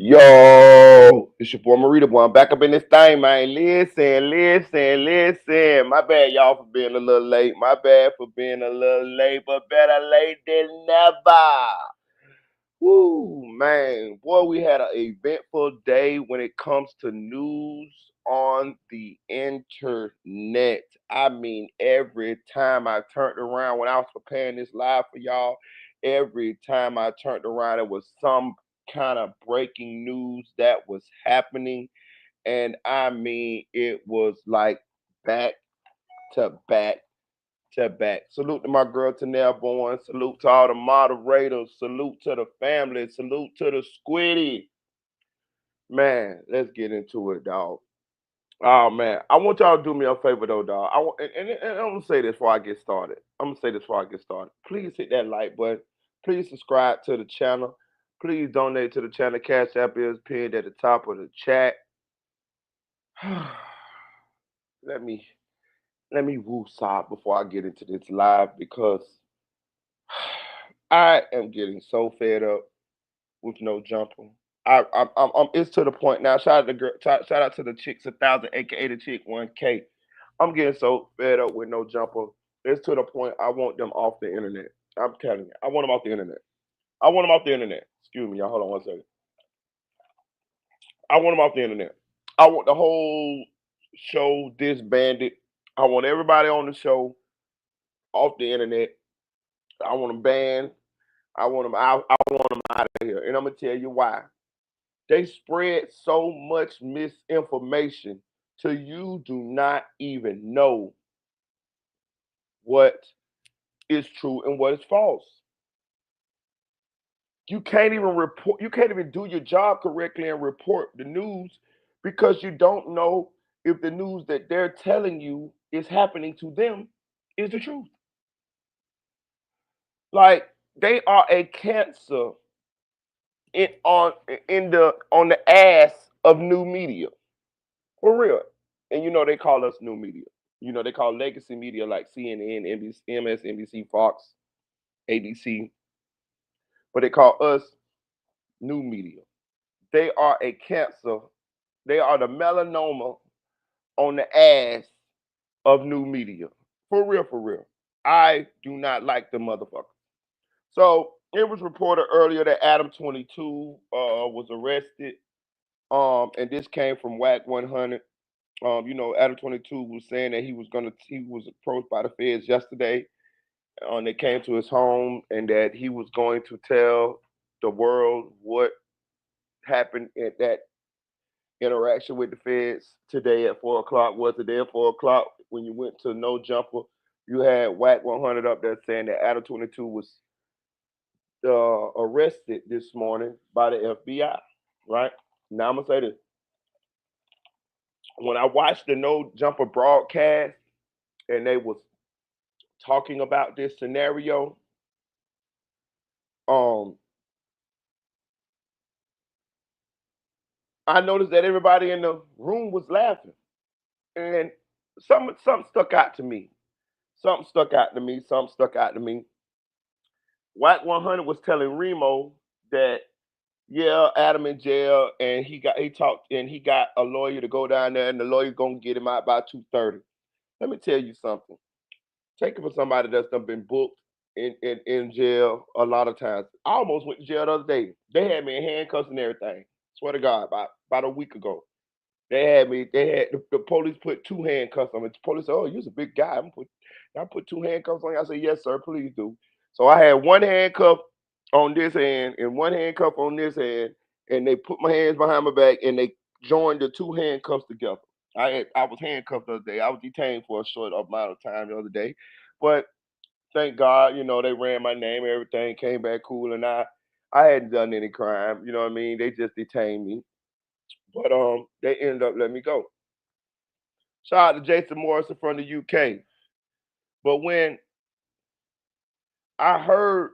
Yo, it's your boy Marita boy. I'm back up in this thing, man. Listen. My bad, y'all, for being a little late. My bad for being a little late, but better late than never. Woo, man. Boy, we had an eventful day when it comes to news on the internet. I mean, every time I turned around when I was preparing this live for y'all, every time I turned around, it was some kind of breaking news that was happening. And I mean, it was like back to back to back. Salute to my girl Tanel Bowen. Salute to all the moderators. Salute to the family. Salute to the squiddy. Man, let's get into it, dog. Oh man, I want y'all to do me a favor though, dog. And I'm gonna say this before I get started. Please hit that like button. Please subscribe to the channel. Please donate to the channel. Cash App is pinned at the top of the chat. let me let me woo sob before I get into this live because I am getting so fed up with no jumper. It's to the point now. Shout out to shout out to the chicks 1,000, aka the chick 1K. I'm getting so fed up with no jumper. It's to the point I want them off the internet. I'm telling you, I want them off the internet. I want them off the internet. Excuse me, y'all. Hold on one second. I want them off the internet. I want the whole show disbanded. I want everybody on the show off the internet. I want them banned. I want them out. I want them out of here. And I'm gonna tell you why. They spread so much misinformation till you do not even know what is true and what is false. You can't even report, you can't even do your job correctly and report the news because you don't know if the news that they're telling you is happening to them is the truth. Like they are a cancer in on in the on the ass of new media. For real. And you know they call us new media. You know they call legacy media like CNN, NBC, MSNBC, Fox, ABC, but they call us new media. They are a cancer. They are the melanoma on the ass of new media. For real, for real. I do not like the motherfucker. So it was reported earlier that ADAM22 was arrested. And this came from WAC 100. Adam22 was saying that he was approached by the feds yesterday. They came to his home and that he was going to tell the world what happened at that interaction with the feds today at 4 o'clock. Was today at 4 o'clock when you went to No Jumper? You had WAC 100 up there saying that Adam22 was arrested this morning by the FBI. Right now, I'm gonna say this: when I watched the No Jumper broadcast and they was talking about this scenario, um, I noticed that everybody in the room was laughing, and something stuck out to me. Something stuck out to me. Something stuck out to me. White 100 was telling Remo that yeah, Adam in jail, and he talked and he got a lawyer to go down there, and the lawyer gonna get him out by 2:30. Let me tell you something. Take it for somebody that's done been booked in jail a lot of times. I almost went to jail the other day. They had me in handcuffs and everything. Swear to God, about a week ago. They had the police put two handcuffs on me. The police said, "Oh, you're a big guy. I put two handcuffs on you." I said, "Yes, sir, please do." So I had one handcuff on this hand and one handcuff on this hand, and they put my hands behind my back and they joined the two handcuffs together. I was handcuffed the other day. I was detained for a short amount of time the other day, but thank God, they ran my name, everything came back cool, and I hadn't done any crime. You know what I mean? They just detained me, but they ended up letting me go. Shout out to Jason Morrison from the UK. But when I heard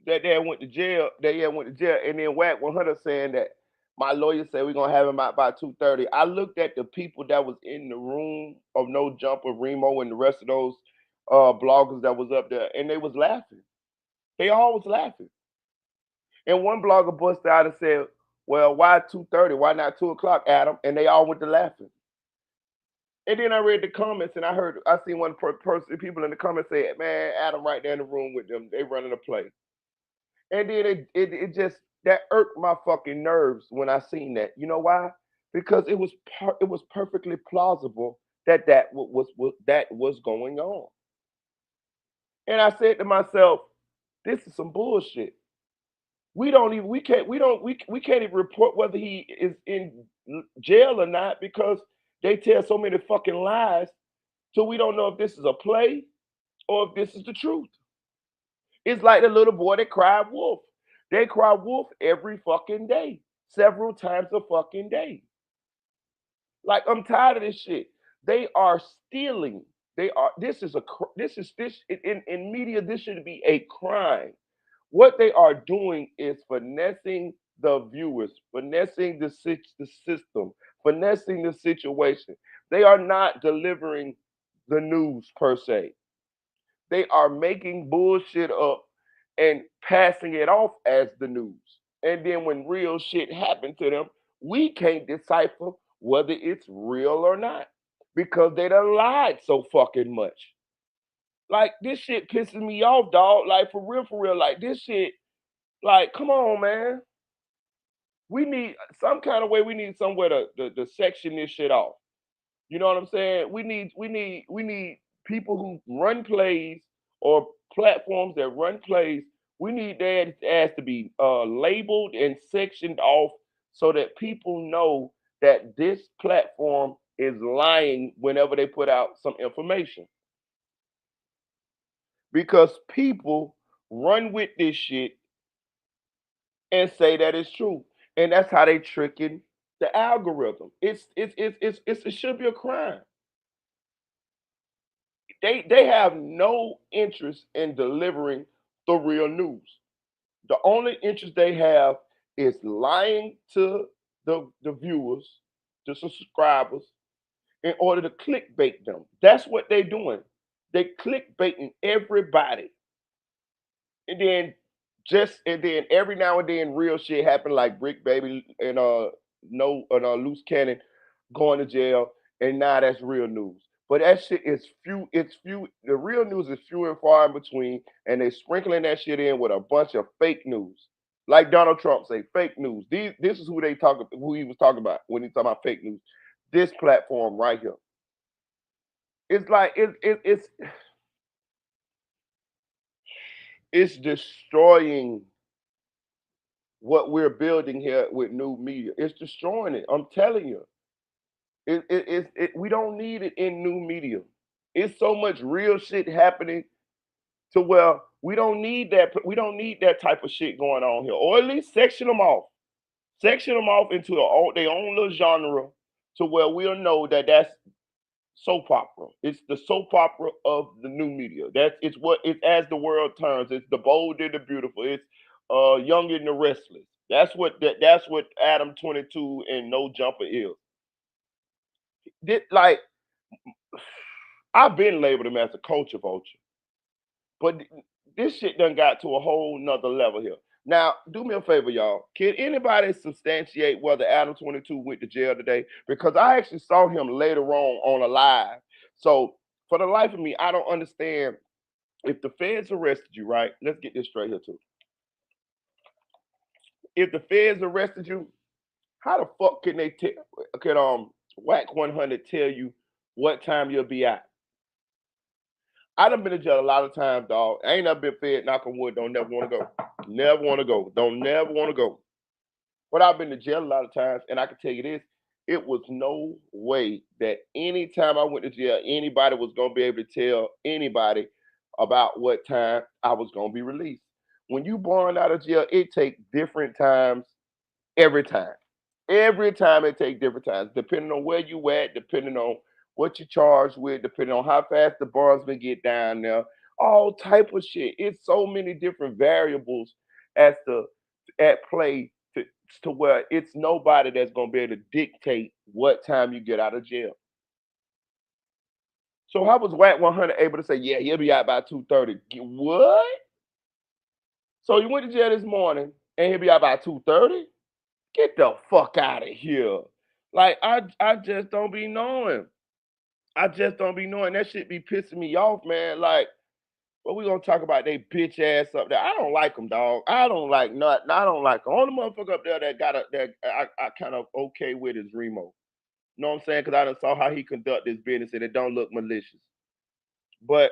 that they had went to jail, and then WAC 100 saying that my lawyer said we're gonna have him out by 2:30. I looked at the people that was in the room of No Jumper, Remo, and the rest of those bloggers that was up there, and they was laughing. They all was laughing. And one blogger busted out and said, Well, why 2:30? Why not 2 o'clock, Adam? And they all went to laughing. And then I read the comments and I seen one person, people in the comments say, man, Adam right there in the room with them. They running a play. And then it just, that irked my fucking nerves when I seen that. You know why? Because it was perfectly plausible that that was going on. And I said to myself, this is some bullshit. We can't even report whether he is in jail or not because they tell so many fucking lies. So we don't know if this is a play or if this is the truth. It's like the little boy that cried wolf. They cry wolf every fucking day, several times a fucking day. Like, I'm tired of this shit. They are stealing. They are. This is a. This in media. This should be a crime. What they are doing is finessing the viewers, finessing the system, finessing the situation. They are not delivering the news per se. They are making bullshit up and passing it off as the news. And then when real shit happened to them, we can't decipher whether it's real or not because they done lied so fucking much. Like, this shit pisses me off, dog. Like, for real, for real. Like, this shit, like, come on, man. We need some kind of way. We need somewhere to section this shit off. You know what I'm saying? We need people who run plays or platforms that run plays. We need that as to be labeled and sectioned off so that people know that this platform is lying whenever they put out some information. Because people run with this shit and say that it's true. And that's how they tricking the algorithm. It should be a crime. They have no interest in delivering the real news. The only interest they have is lying to the viewers, the subscribers, in order to clickbait them. That's what they're doing. They clickbaiting everybody. And then every now and then real shit happen, like Brick Baby and no Luce Cannon going to jail, and now that's real news. But that shit is few. It's few. The real news is few and far in between, and they sprinkling that shit in with a bunch of fake news. Like Donald Trump say, fake news. This is who he was talking about when he talking about fake news. This platform right here. It's like it's destroying what we're building here with new media. It's destroying it. I'm telling you. We don't need it in new media. It's so much real shit happening to where we don't need that. We don't need that type of shit going on here, or at least section them off. Section them off into their own little genre to where we'll know that that's soap opera. It's the soap opera of the new media. It's as the world turns. It's the bold and the beautiful. It's young and the restless. That's what ADAM22 and No Jumper is. Like, I've been labeled him as a culture vulture, but this shit done got to a whole nother level here. Now, do me a favor, y'all. Can anybody substantiate whether ADAM22 went to jail today? Because I actually saw him later on a live. So, for the life of me, I don't understand. If the feds arrested you, right? Let's get this straight here, too. If the feds arrested you, how the fuck can Whack 100 tell you what time you'll be out? I done been to jail a lot of times, dog. I ain't never been fed, knock on wood, don't never want to go. Never want to go. Don't never want to go. But I've been to jail a lot of times, and I can tell you this, it was no way that anytime I went to jail, anybody was going to be able to tell anybody about what time I was going to be released. When you born out of jail, it takes different times every time. Every time it takes different times, depending on where you at, depending on what you're charged with, depending on how fast the bondsman get down there, all type of shit. It's so many different variables as to at play to where it's nobody that's gonna be able to dictate what time you get out of jail. So how was Whack 100 able to say, yeah, he'll be out by 2:30? What? So you went to jail this morning and he'll be out by 2:30? Get the fuck out of here. Like I just don't be knowing. I just don't be knowing. That shit be pissing me off, man. Like, but we gonna talk about they bitch ass up there. I don't like them, dog. I don't like nothing. I don't like them. Only motherfucker up there that got a that I kind of okay with is Remo. You know what I'm saying? Because I done saw how he conduct his business and it don't look malicious. But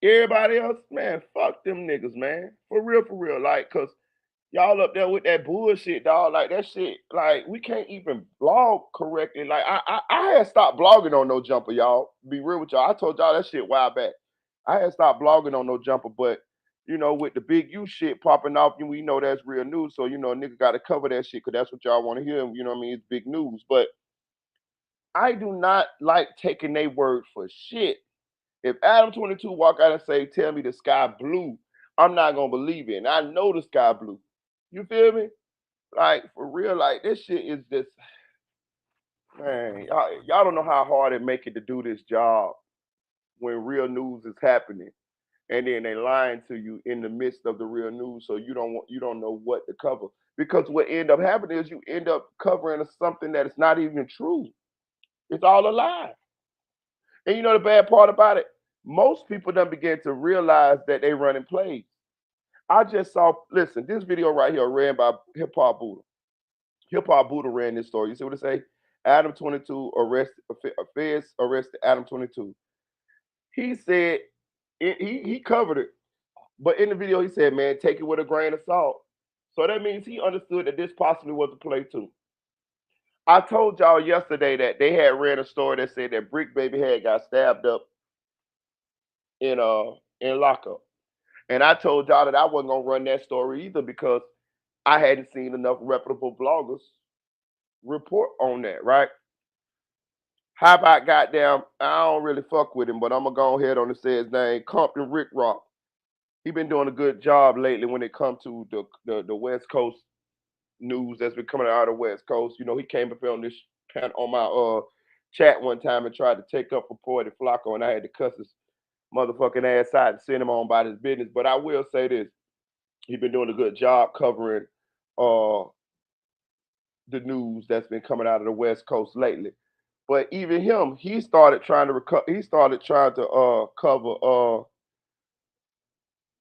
everybody else, man, fuck them niggas, man. For real, for real. Like, cause y'all up there with that bullshit, dog. Like that shit, like we can't even blog correctly. Like I had stopped blogging on No Jumper, y'all. Be real with y'all. I told y'all that shit a while back. I had stopped blogging on No Jumper, but you know, with the big U shit popping off, we know that's real news. So, you know, a nigga gotta cover that shit because that's what y'all want to hear. You know what I mean? It's big news. But I do not like taking their word for shit. If Adam22 walk out and say, tell me the sky blue, I'm not gonna believe it. And I know the sky blue. You feel me? Like for real, like this shit is just man, y'all don't know how hard it make it to do this job when real news is happening. And then they lying to you in the midst of the real news, so you don't know what to cover. Because what end up happening is you end up covering something that is not even true. It's all a lie. And you know the bad part about it? Most people don't begin to realize that they running plays. I just saw, listen, this video right here ran by Hip Hop Buddha. Hip Hop Buddha ran this story. You see what it say? Adam22 arrested, feds arrested Adam22. He said, he covered it, but in the video he said, man, take it with a grain of salt. So that means he understood that this possibly was a play too. I told y'all yesterday that they had ran a story that said that Brick Baby had got stabbed up in lockup. And I told y'all that I wasn't gonna run that story either because I hadn't seen enough reputable bloggers report on that, right? How about goddamn, I don't really fuck with him, but I'm gonna go ahead on and say his name, Compton Rick Rock. He been doing a good job lately when it comes to the West Coast news that's been coming out of the West Coast. You know, he came up on this on my chat one time and tried to take up for Poetic Flacco, and I had to cuss his motherfucking ass out and send him on about his business. But I will say this: he been doing a good job covering uh the news that's been coming out of the West Coast lately. But even him, he started trying to cover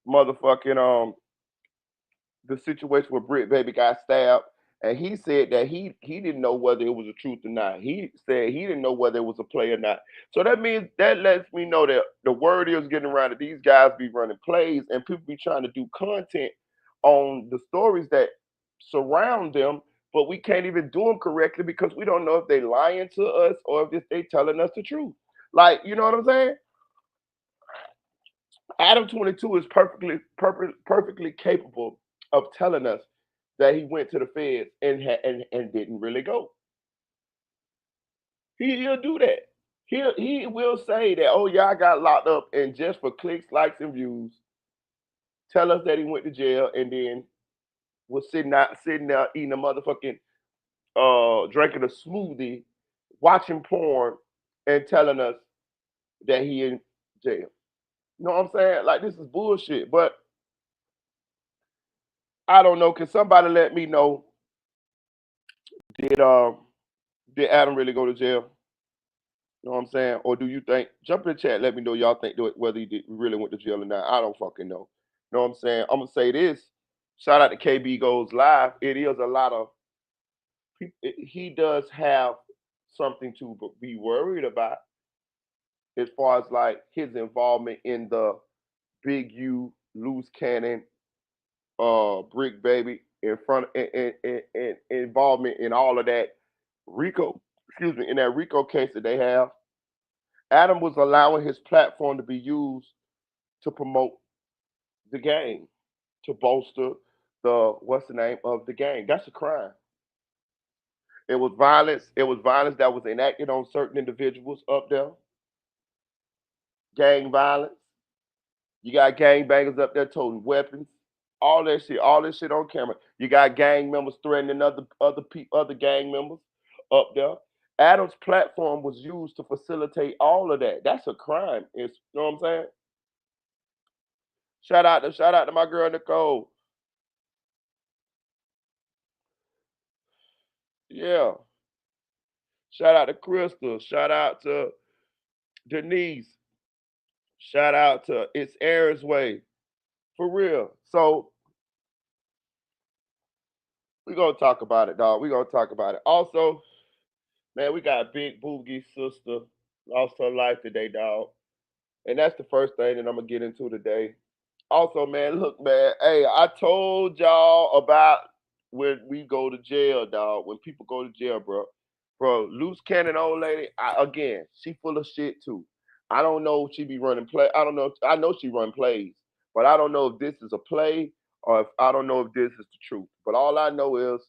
motherfucking the situation where Britt Baby got stabbed, and he said that he didn't know whether it was a truth or not. He said he didn't know whether it was a play or not. So that means that lets me know that the word is getting around that these guys be running plays and people be trying to do content on the stories that surround them, but we can't even do them correctly because we don't know if they lying to us or if they telling us the truth. Like, you know what I'm saying? Adam22 is perfectly capable of telling us that he went to the feds and didn't really go. He'll do that. He will say that, oh yeah, I got locked up and just for clicks, likes, and views, tell us that he went to jail and then was sitting there eating a motherfucking drinking a smoothie, watching porn, and telling us that he in jail. You know what I'm saying? Like this is bullshit. But I don't know. Can somebody let me know? Did um did Adam really go to jail? You know what I'm saying? Or do you think? Jump in the chat. Let me know y'all think whether really went to jail or not. I don't fucking know. You know what I'm saying? I'm gonna say this. Shout out to KB Goes Live. It is a lot of people. He does have something to be worried about as far as like his involvement in the Big U, Luce Cannon, Brick Baby, in front and involvement in all of that Rico, excuse me, in that Rico case that they have. Adam was allowing his platform to be used to promote the gang, to bolster the what's the name of the gang. That's a crime. It was violence. It was violence that was enacted on certain individuals up there. Gang violence. You got gang bangers up there toting weapons. All this shit on camera. You got gang members threatening other gang members up there. Adam's platform was used to facilitate all of that. That's a crime. You know what I'm saying? Shout out to my girl Nicole. Yeah. Shout out to Crystal. Shout out to Denise. Shout out to It's Aaron's Way. For real. So we're gonna talk about it, dog. We're gonna talk about it. Also, man, we got Big Boogie's sister lost her life today, dog. And that's the first thing that I'm gonna get into today. Also, man, look, man, hey, I told y'all about when we go to jail, dog. When people go to jail, bro. Bro, Luce Cannon old lady, again, she full of shit too. I don't know if she be running play. I don't know. I know she run plays, but I don't know if this is a play or if I don't know if this is the truth. But all I know is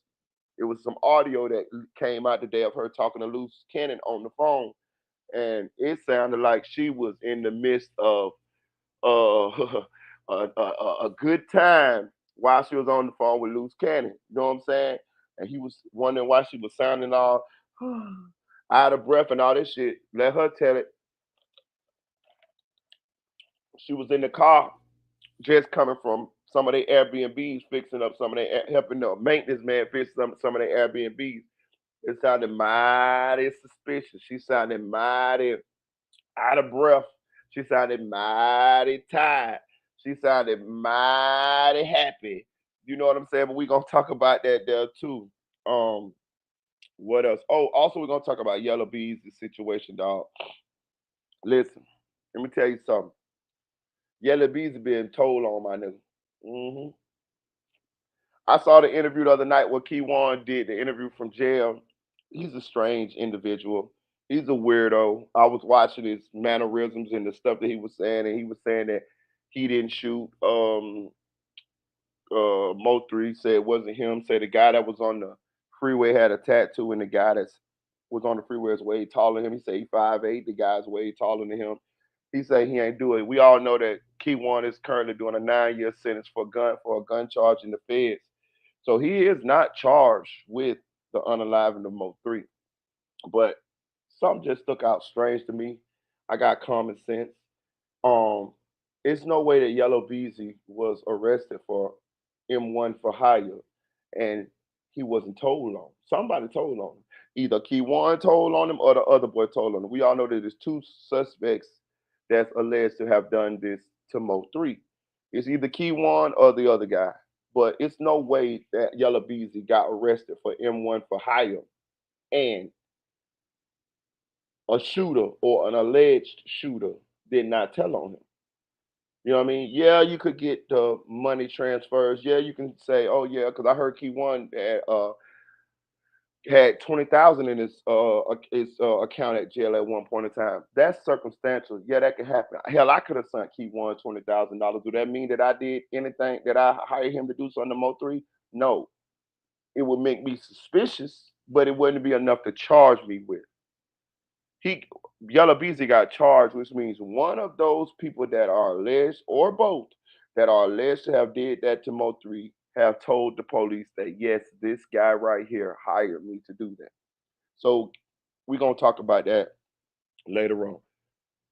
it was some audio that came out today of her talking to Luce Cannon on the phone, and it sounded like she was in the midst of uh, a good time while she was on the phone with Luce Cannon. You know what I'm saying? And he was wondering why she was sounding all out of breath and all this shit. Let her tell it. She was in the car just coming from some of their Airbnbs, fixing up some of their, helping the maintenance man fix some of their Airbnbs. It sounded mighty suspicious. She sounded mighty out of breath. She sounded mighty tired. She sounded mighty happy. You know what I'm saying? But we're gonna talk about that there too. Um, what else? Oh, also we're gonna talk about Yella Beezy situation, dog. Listen, let me tell you something. Yella Beezy being told on, my nigga. hmm I saw the interview the other night where Keywan did the interview from jail. He's a strange individual. He's a weirdo. I was watching his mannerisms and the stuff that he was saying, and he was saying that he didn't shoot Mo 3, said it wasn't him. Said the guy that was on the freeway had a tattoo, and the guy that was on the freeway is way taller than him. He said he 5'8". The guy's way taller than him. He said he ain't do it. We all know that Keywan is currently doing a 9-year sentence for a gun charge in the feds. So he is not charged with the unaliving of Mo 3. But something just stuck out strange to me. I got common sense. Um, it's no way that Yellow Beezy was arrested for M1 for hire and he wasn't told on. Somebody told on him. Either Keywan told on him or the other boy told on him. We all know that there's two suspects that's alleged to have done this to Mo 3. It's either Keywan or the other guy. But it's no way that Yellow Beezy got arrested for M1 for hire and a shooter or an alleged shooter did not tell on him. You know what I mean? Yeah, you could get the money transfers. Yeah, you can say, oh yeah, because I heard Key One had 20,000 in his account at jail at one point in time. That's circumstantial. Yeah, that could happen. Hell, I could have sent Key One $20,000. Do that mean that I did anything that I hired him to do something to Mo 3? No, it would make me suspicious, but it wouldn't be enough to charge me with. He Yella Beezy got charged, which means one of those people that are alleged, or both, that are alleged to have did that to Mo 3 have told the police that yes, this guy right here hired me to do that. So we're gonna talk about that later on.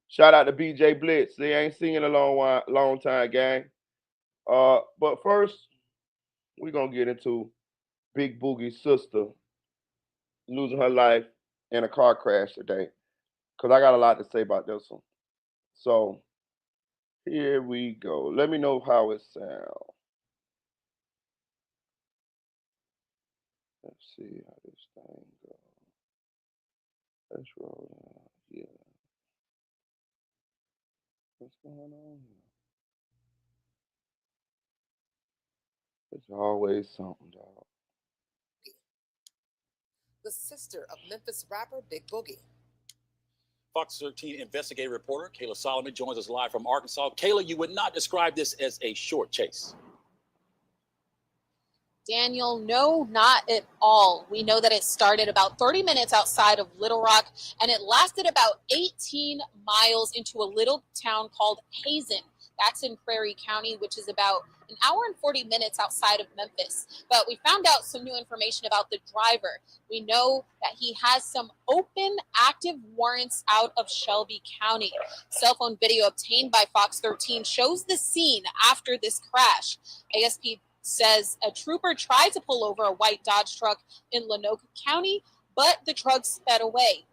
Shout out to BJ Blitz. They ain't seen in a long time, gang. But first, we're gonna get into Big Boogie's sister losing her life in a car crash today. Cause I got a lot to say about this one. So here we go. Let me know how it sounds. Let's see how this thing goes. Let's roll out. Yeah. What's going on here? There's always something, dog. The sister of Memphis rapper Big Boogie. Fox 13 investigative reporter Kayla Solomon joins us live from Arkansas. Kayla, you would not describe this as a short chase. Daniel, no, not at all. We know that it started about 30 minutes outside of Little Rock, and it lasted about 18 miles into a little town called Hazen. That's in Prairie County, which is about an hour and 40 minutes outside of Memphis. But we found out some new information about the driver. We know that he has some open, active warrants out of Shelby County. Cell phone video obtained by Fox 13 shows the scene after this crash. ASP says a trooper tried to pull over a white Dodge truck in Lenoke County, but the truck sped away.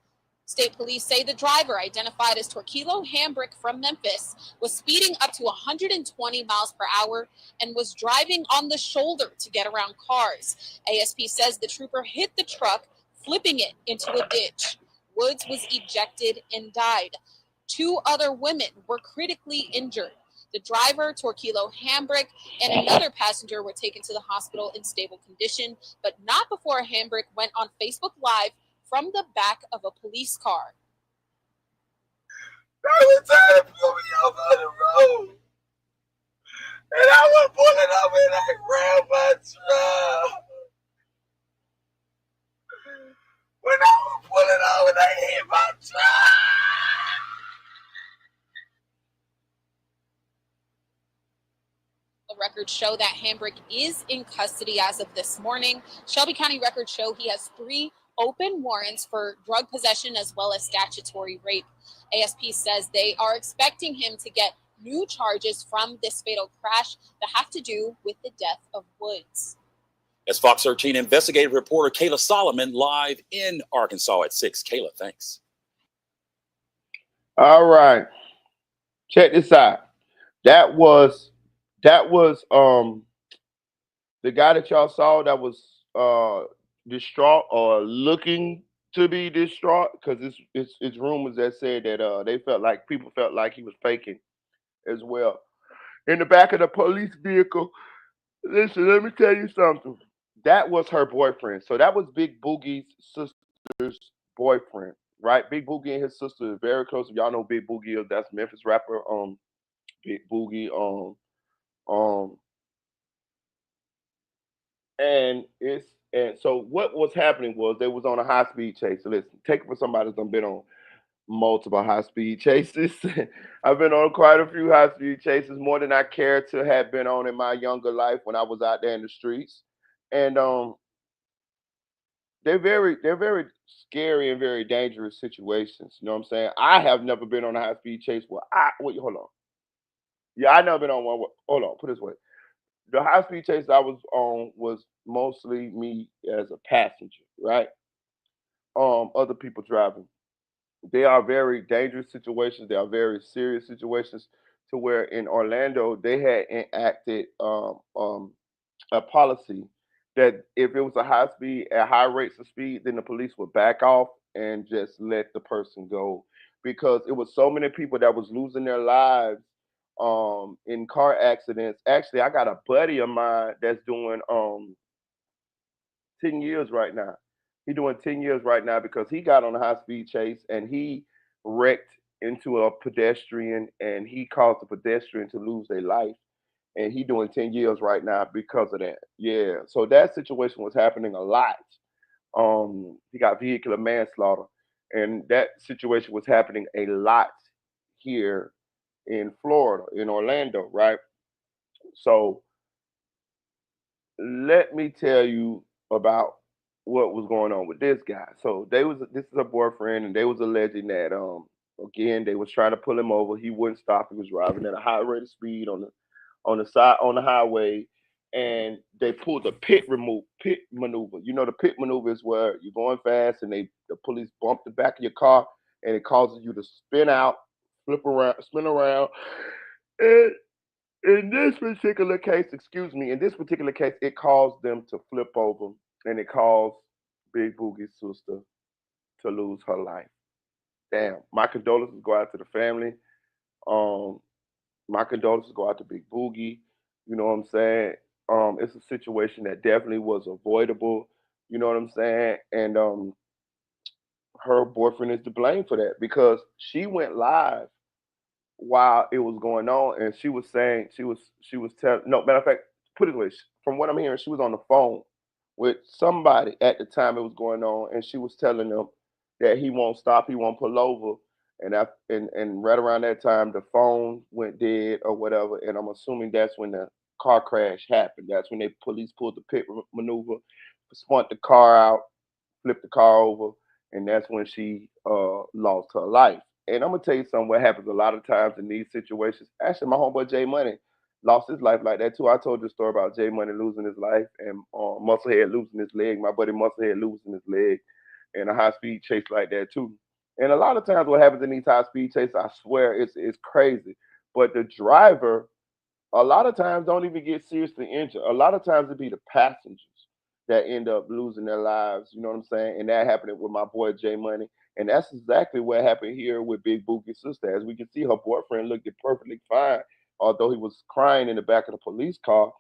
State police say the driver, identified as Torquilo Hambrick from Memphis, was speeding up to 120 miles per hour and was driving on the shoulder to get around cars. ASP says the trooper hit the truck, flipping it into a ditch. Woods was ejected and died. 2 other women were critically injured. The driver, Torquilo Hambrick, and another passenger were taken to the hospital in stable condition, but not before Hambrick went on Facebook Live from the back of a police car. They were trying to pull me off on the road. And I was pulling up and I grabbed my truck. When I was pulling over, they hit my truck. The records show that Hambrick is in custody as of this morning. Shelby County records show he has 3 open warrants for drug possession as well as statutory rape. ASP says they are expecting him to get new charges from this fatal crash that have to do with the death of Woods. As Fox 13 investigative reporter Kayla Solomon live in Arkansas at 6. Kayla, thanks. All right. Check this out. That was the guy that y'all saw that was distraught or looking to be distraught, because it's rumors that said that people felt like he was faking as well. In the back of the police vehicle, listen, let me tell you something. That was her boyfriend. So that was Big Boogie's sister's boyfriend, right? Big Boogie and his sister are very close. Y'all know Big Boogie is, that's Memphis rapper. Big Boogie. Um, and so what was happening was they was on a high speed chase. So listen, take it for somebody that's been on multiple high speed chases. I've been on quite a few high speed chases, more than I care to have been on in my younger life when I was out there in the streets. And they're very scary and very dangerous situations. You know what I'm saying? I have never been on a high speed chase where wait, hold on. Yeah, I never been on one. Hold on, put it this way. The high speed chase I was on was mostly me as a passenger, right? Other people driving. They are very dangerous situations. They are very serious situations. To where in Orlando they had enacted a policy that if it was a high speed at high rates of speed, then the police would back off and just let the person go, because it was so many people that was losing their lives in car accidents. Actually, I got a buddy of mine that's doing 10 years right now. He doing 10 years right now because he got on a high speed chase and he wrecked into a pedestrian and he caused the pedestrian to lose their life. And he doing 10 years right now because of that. Yeah. So that situation was happening a lot. He got vehicular manslaughter. And that situation was happening a lot here in Florida, in Orlando, right? So let me tell you about what was going on with this guy. So this is a boyfriend, and they was alleging that again they was trying to pull him over. He wouldn't stop. He was driving at a high rate of speed on the highway, and they pulled the pit maneuver. You know, the pit maneuver is where you're going fast and the police bump the back of your car and it causes you to spin out, spin around. And in this particular case, it caused them to flip over, and it caused Big Boogie's sister to lose her life. Damn. My condolences go out to the family. Um, my condolences go out to Big Boogie. You know what I'm saying? It's a situation that definitely was avoidable. You know what I'm saying? And her boyfriend is to blame for that because she went live while it was going on, and she was saying she was telling, no, matter of fact, put it this way, from what I'm hearing, she was on the phone with somebody at the time it was going on, and she was telling them that he won't stop, he won't pull over, and right around that time the phone went dead or whatever, and I'm assuming that's when the car crash happened. That's when the police pulled the pit maneuver, spun the car out, flipped the car over, and that's when she lost her life. And I'm gonna tell you something. What happens a lot of times in these situations? Actually, my homeboy Jay Money lost his life like that too. I told you a story about J Money losing his life and Musclehead losing his leg. My buddy Musclehead losing his leg in a high speed chase like that too. And a lot of times, what happens in these high speed chases, I swear, it's crazy. But the driver, a lot of times, don't even get seriously injured. A lot of times, it be the passengers that end up losing their lives. You know what I'm saying? And that happened with my boy J Money. And that's exactly what happened here with Big Boogie's sister. As we can see, her boyfriend looked perfectly fine, although he was crying in the back of the police car.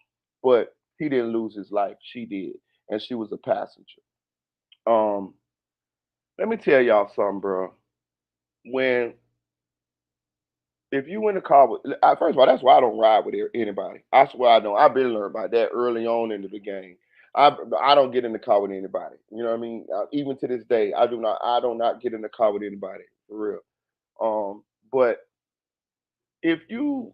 But he didn't lose his life. She did, and she was a passenger. Um, Let me tell y'all something, bro. When if you in the car with, first of all, that's why I don't ride with anybody. I swear I don't. I've been learned about that early on into the game. I don't get in the car with anybody. You know what I mean? Even to this day, I do not. I do not get in the car with anybody for real. But if you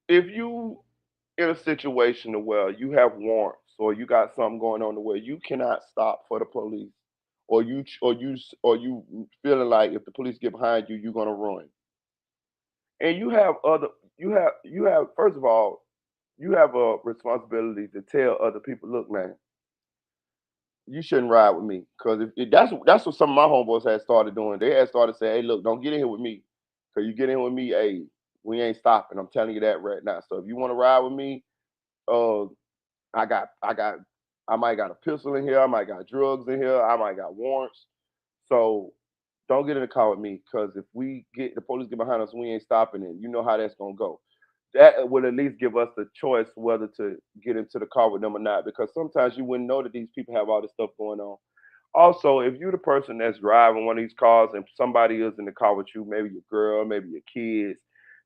if you in a situation where you have warrants or you got something going on where you cannot stop for the police, or you feeling like if the police get behind you, you're gonna run, and you have first of all, you have a responsibility to tell other people, look, man, you shouldn't ride with me, because if that's what some of my homeboys had started doing. They had started saying, hey, look, don't get in here with me, because you get in with me, hey, we ain't stopping. I'm telling you that right now. So if you want to ride with me, uh, I got I might got a pistol in here, I might got drugs in here, I might got warrants. So don't get in the car with me, because if we get the police get behind us, we ain't stopping it. You know how that's gonna go. That would at least give us the choice whether to get into the car with them or not, because sometimes you wouldn't know that these people have all this stuff going on. Also, if you're the person that's driving one of these cars and somebody is in the car with you, maybe your girl, maybe your kids,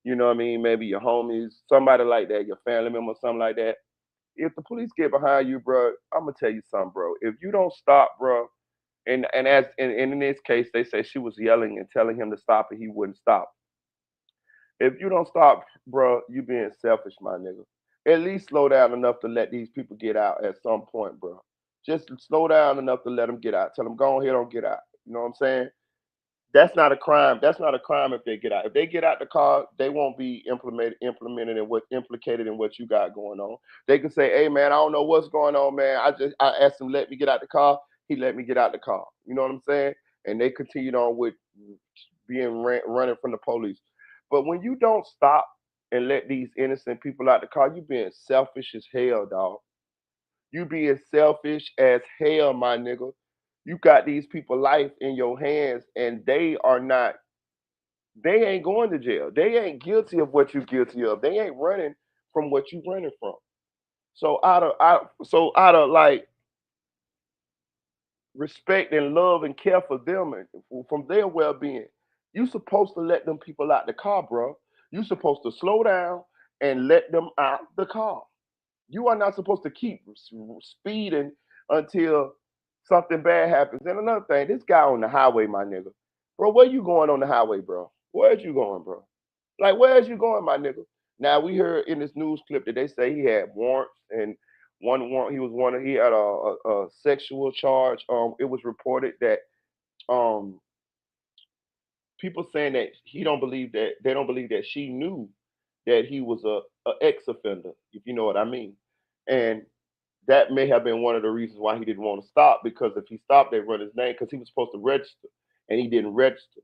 you know what I mean, maybe your homies, somebody like that, your family member, something like that. If the police get behind you, bro, I'm gonna tell you something, bro. If you don't stop, bro, and in this case, they say she was yelling and telling him to stop, and he wouldn't stop. If you don't stop, bro, you being selfish, my nigga. At least slow down enough to let these people get out at some point, bro. Just slow down enough to let them get out. Tell them, go ahead, don't get out. You know what I'm saying? That's not a crime. That's not a crime if they get out. If they get out the car, they won't be implemented in what implicated in what you got going on. They can say, "Hey man, I don't know what's going on, man. I asked him let me get out the car. He let me get out the car." You know what I'm saying? And they continued on with being running from the police. But when you don't stop and let these innocent people out the car, you being selfish as hell, dog. You being selfish as hell, my nigga. You got these people life in your hands, and they are not. They ain't going to jail. They ain't guilty of what you guilty of. They ain't running from what you running from. So out of like respect and love and care for them and from their well being, you supposed to let them people out the car, bro. You supposed to slow down and let them out the car. You are not supposed to keep speeding until something bad happens. And another thing, this guy on the highway, my nigga, bro, where you going on the highway, bro? Where's you going, bro? Like, where's you going, my nigga? Now we heard in this news clip that they say he had warrants, and one warrant he had a sexual charge. It was reported that um people saying that he don't believe that they don't believe that she knew that he was a ex offender, if you know what I mean. And that may have been one of the reasons why he didn't want to stop, because if he stopped, they run his name, because he was supposed to register and he didn't register.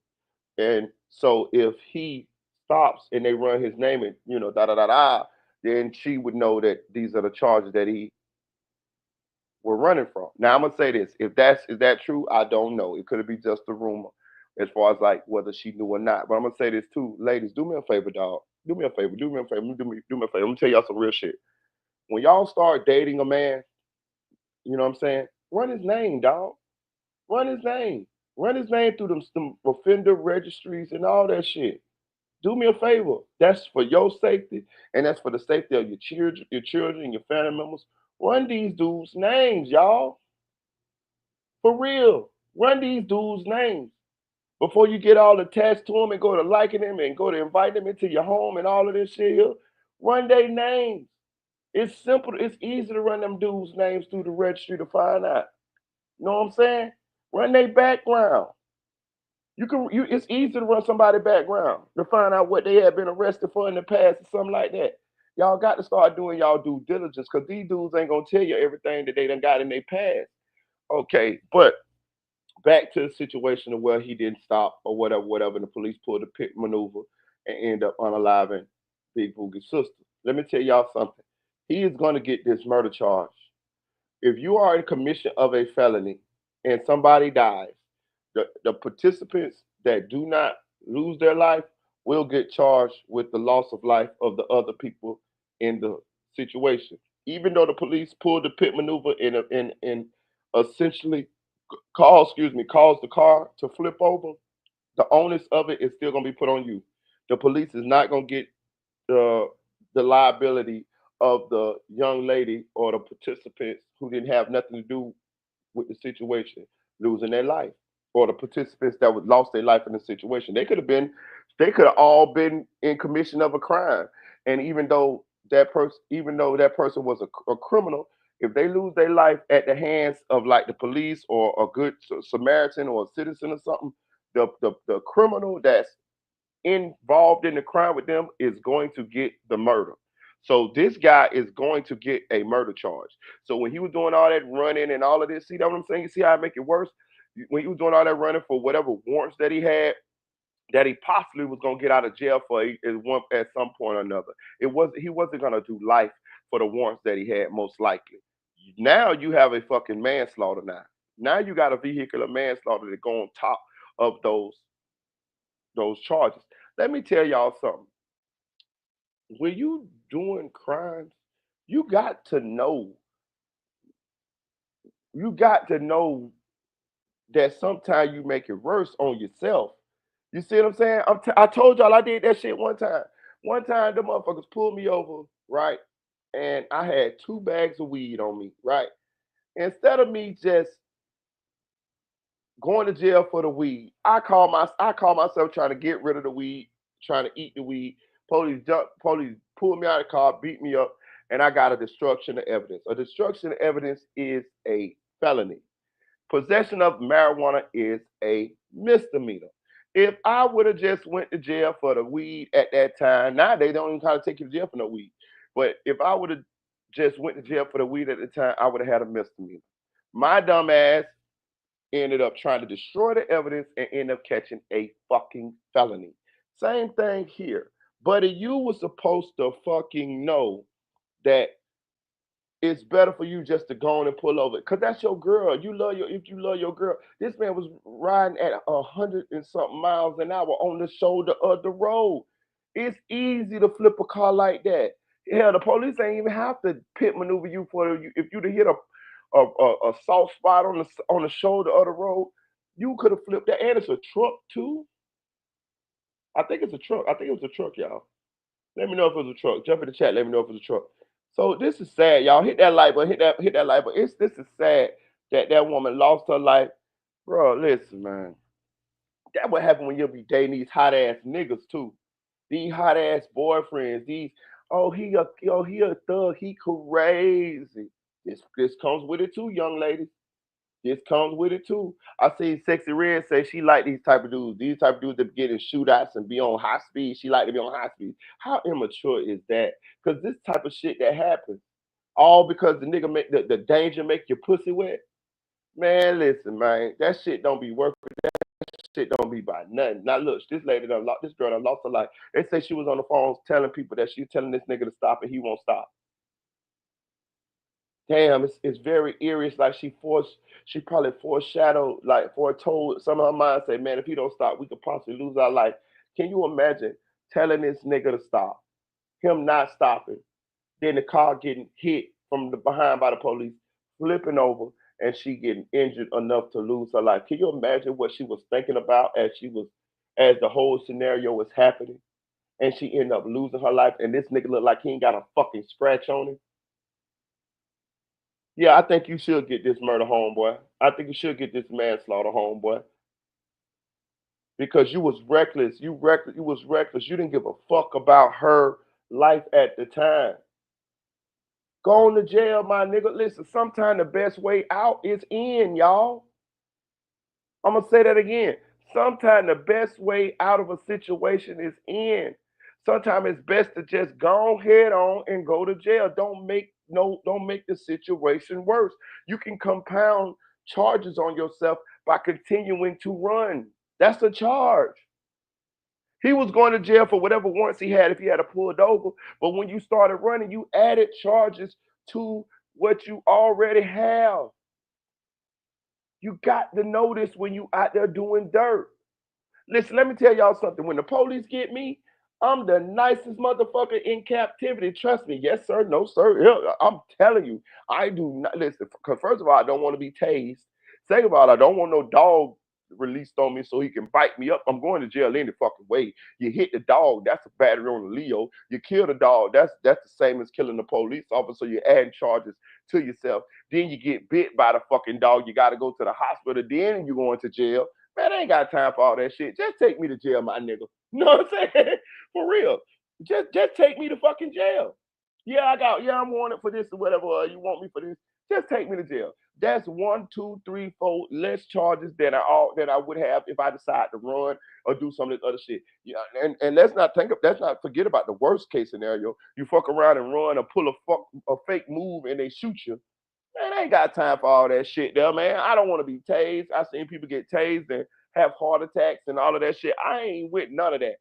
And so if he stops and they run his name and da da da da, then she would know that these are the charges that he were running from. Now I'm gonna say this: if is that true, I don't know. It could be just a rumor, as far as like whether she knew or not. But I'm gonna say this too, ladies. Do me a favor, dog. Do me a favor. Do me a favor. Do me a favor. Let me tell y'all some real shit. When y'all start dating a man, you know what I'm saying? Run his name, dog. Run his name. Run his name through them offender registries and all that shit. Do me a favor. That's for your safety, and that's for the safety of your children, your family members. Run these dudes' names, y'all. For real. Run these dudes' names before you get all attached to them and go to liking them and go to invite them into your home and all of this shit here. Run their names. It's simple. It's easy to run them dudes' names through the registry to find out. You know what I'm saying? Run their background. It's easy to run somebody's background to find out what they have been arrested for in the past or something like that. Y'all got to start doing y'all due diligence because these dudes ain't gonna tell you everything that they done got in their past. Okay, but back to the situation of where he didn't stop or whatever, and the police pulled the pit maneuver and end up unaliving Big Boogie's sister. Let me tell y'all something. He is gonna get this murder charge. If you are in commission of a felony and somebody dies, the participants that do not lose their life will get charged with the loss of life of the other people in the situation. Even though the police pulled the pit maneuver and essentially caused the car to flip over, the onus of it is still gonna be put on you. The police is not gonna get the liability of the young lady or the participants who didn't have nothing to do with the situation losing their life, or the participants that would lost their life in the situation. They could have all been in commission of a crime, and even though that person was a criminal, if they lose their life at the hands of like the police or a good Samaritan or a citizen or something, the criminal that's involved in the crime with them is going to get the murder. So this guy is going to get a murder charge. So when he was doing all that running and all of this, see that what I'm saying? You see how I make it worse? When he was doing all that running for whatever warrants that he had, that he possibly was gonna get out of jail for at some point or another. He wasn't gonna do life for the warrants that he had, most likely. Now you have a fucking manslaughter now. Now you got a vehicular manslaughter to go on top of those charges. Let me tell y'all something. When you doing crimes, you got to know, you got to know that sometimes you make it worse on yourself. You see what I'm saying? I told y'all I did that shit one time. One time, the motherfuckers pulled me over, right? And I had 2 bags of weed on me, right? Instead of me just going to jail for the weed, I call myself trying to get rid of the weed, trying to eat the weed. Police pulled me out of the car, beat me up, and I got a destruction of evidence. A destruction of evidence is a felony. Possession of marijuana is a misdemeanor. If I would have just went to jail for the weed at that time, now they don't even try to take you to jail for no weed. But if I would have just went to jail for the weed at the time, I would have had a misdemeanor. My dumb ass ended up trying to destroy the evidence and end up catching a fucking felony. Same thing here. Buddy, you were supposed to fucking know that it's better for you just to go on and pull over. Cause that's your girl. If you love your girl. This man was riding at 100 and something miles an hour on the shoulder of the road. It's easy to flip a car like that. Hell, the police ain't even have to pit maneuver you for you. If you'd have hit a soft spot on the shoulder of the road, you could have flipped that. And it's a truck too. I think it's a truck. I think it was a truck, y'all. Let me know if it was a truck. Jump in the chat. Let me know if it was a truck. So this is sad, y'all. Hit that like button. Hit that like button. This is sad that that woman lost her life, bro. Listen, man. That what happened when you be dating these hot ass niggas too. These hot ass boyfriends. He a thug. He crazy. This comes with it too, young ladies. This comes with it too. I seen Sexy Red say she like these type of dudes. These type of dudes that get in shootouts and be on high speed. She like to be on high speed. How immature is that? Because this type of shit that happens, all because the nigga make the danger make your pussy wet. Man, listen, man, that shit don't be worth it. That shit don't be by nothing. Now look, this girl done lost her life. They say she was on the phone telling people that she telling this nigga to stop and he won't stop. Damn, it's very eerie. It's like she probably foreshadowed, like foretold some of her mind, say, man, if he don't stop, we could possibly lose our life. Can you imagine telling this nigga to stop, him not stopping, then the car getting hit from the behind by the police, flipping over, and she getting injured enough to lose her life? Can you imagine what she was thinking about as the whole scenario was happening, and she ended up losing her life, and this nigga looked like he ain't got a fucking scratch on him? Yeah, I think you should get this murder, homeboy. I think you should get this manslaughter, homeboy, because you was reckless. You reckless. You was reckless. You didn't give a fuck about her life at the time. Going to jail, my nigga. Listen, sometimes the best way out is in, y'all. I'm gonna say that again. Sometimes the best way out of a situation is in. Sometimes it's best to just go head on and go to jail. Don't make the situation worse. You can compound charges on yourself by continuing to run. That's a charge. He was going to jail for whatever warrants he had if he had a pulled over. But when you started running, you added charges to what you already have. You got to know this when you out there doing dirt. Listen, let me tell y'all something. When the police get me, I'm the nicest motherfucker in captivity. Trust me. Yes, sir. No, sir. Yeah, I'm telling you, I do not listen. Because first of all, I don't want to be tased. Second of all, I don't want no dog released on me so he can bite me up. I'm going to jail any fucking way. You hit the dog, that's a battery on the Leo. You kill the dog, that's the same as killing the police officer. You're adding charges to yourself. Then you get bit by the fucking dog. You got to go to the hospital. Then you going to jail. Man, I ain't got time for all that shit. Just take me to jail, my nigga. You know what I'm saying? For real. Just take me to fucking jail. I'm wanted for this or whatever. You want me for this? Just take me to jail. That's 1, 2, 3, 4 less charges than I would have if I decide to run or do some of this other shit. Yeah, and let's not forget about the worst case scenario. You fuck around and run or pull a fake move and they shoot you. Man, I ain't got time for all that shit there, man. I don't want to be tased. I seen people get tased and have heart attacks and all of that shit. I ain't with none of that.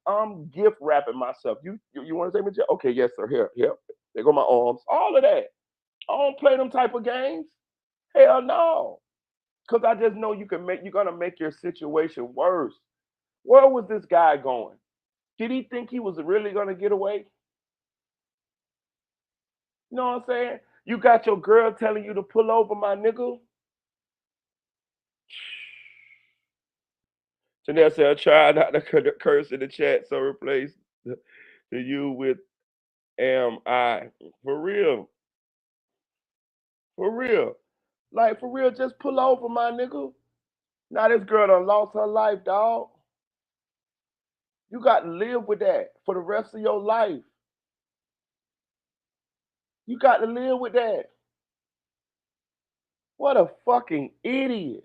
I'm gift wrapping myself. You want to take me to jail? Okay, yes, sir. Here. There go my arms. All of that. I don't play them type of games. Hell no. Cause I just know you're gonna make your situation worse. Where was this guy going? Did he think he was really gonna get away? You know what I'm saying? You got your girl telling you to pull over, my nigga. Janelle said, try not to curse in the chat, so replace the you with am I. For real. For real. Like, for real, just pull over, my nigga. Now this girl done lost her life, dog. You got to live with that for the rest of your life. You got to live with that. What a fucking idiot.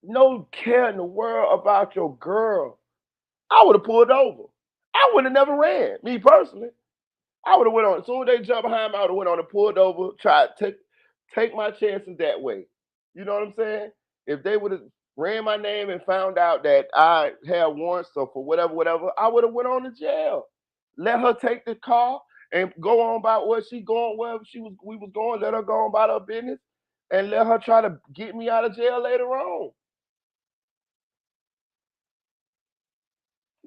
No care in the world about your girl. I would have pulled over. I would have never ran, me personally. I would have went on, as soon as they jumped behind me, I would have went on and pulled over, tried to take my chances that way. You know what I'm saying? If they would have ran my name and found out that I had warrants or for whatever, I would have went on to jail. Let her take the car and go on about where she going, wherever we was going. Let her go on about her business and let her try to get me out of jail later on.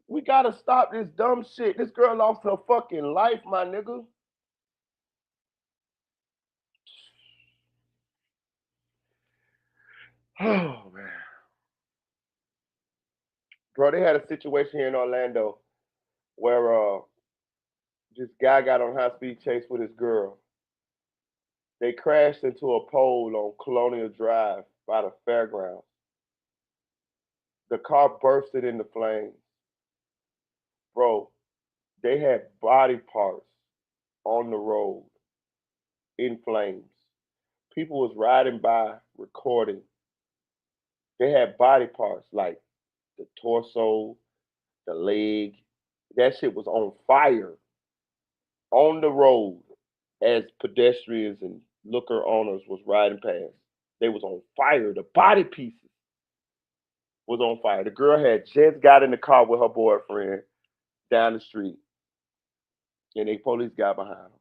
We gotta stop this dumb shit. This girl lost her fucking life, my nigga. Oh man. Bro, they had a situation here in Orlando where this guy got on high speed chase with his girl. They crashed into a pole on Colonial Drive by the fairgrounds. The car bursted into flames. Bro, they had body parts on the road in flames. People was riding by recording. They had body parts like the torso, the leg. That shit was on fire on the road as pedestrians and looker owners was riding past. They was on fire. The body pieces was on fire. The girl had just got in the car with her boyfriend down the street, and the police got behind them.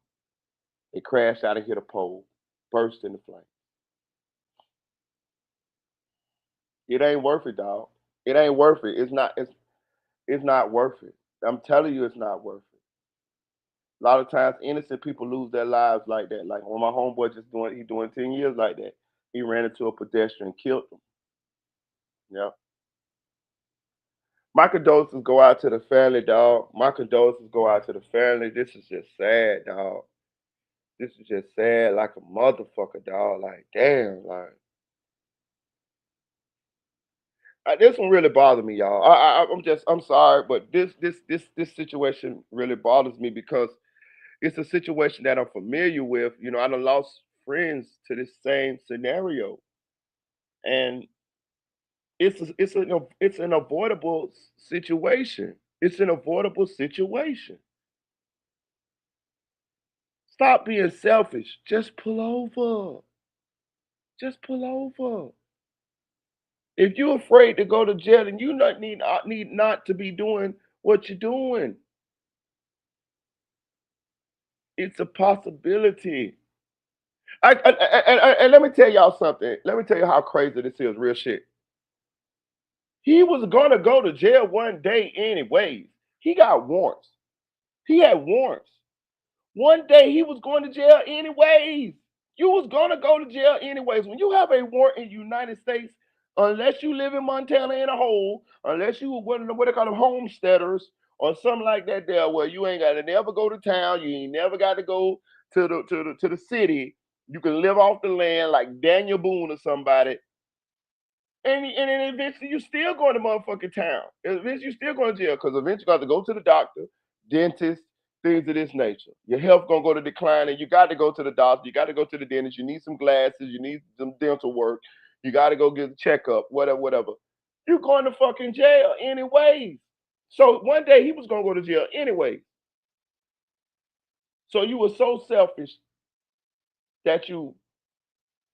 They crashed out and hit a pole, burst into flames. It ain't worth it, dog. It ain't worth it. It's not worth it. I'm telling you, it's not worth it. A lot of times, innocent people lose their lives like that. Like when my homeboy he doing 10 years like that. He ran into a pedestrian, killed him. Yeah. My condolences go out to the family, dog. My condolences go out to the family. This is just sad, dog. This is just sad like a motherfucker, dog. Like, damn, like. This one really bothers me, y'all. I'm sorry, but this situation really bothers me because it's a situation that I'm familiar with. You know, I done lost friends to this same scenario, and it's an avoidable situation. It's an avoidable situation. Stop being selfish. Just pull over. Just pull over. If you're afraid to go to jail, then you need not to be doing what you're doing. It's a possibility. And let me tell y'all something. Let me tell you how crazy this is. Real shit. He was gonna go to jail one day anyways. He got warrants. He had warrants. One day he was going to jail anyways. You was gonna go to jail anyways. When you have a warrant in the United States, unless you live in Montana in a hole, unless you what they call them homesteaders or something like that, there where you ain't gotta never go to town, you ain't never got to go to the city. You can live off the land like Daniel Boone or somebody. And then eventually you still going to motherfucking town. Eventually you still going to jail because eventually you got to go to the doctor, dentist, things of this nature. Your health gonna go to decline, and you got to go to the doctor. You got to go to the dentist. You need some glasses. You need some dental work. You got to go get a checkup. Whatever, whatever. You going to fucking jail anyways. So one day he was gonna go to jail anyway. So you were so selfish that you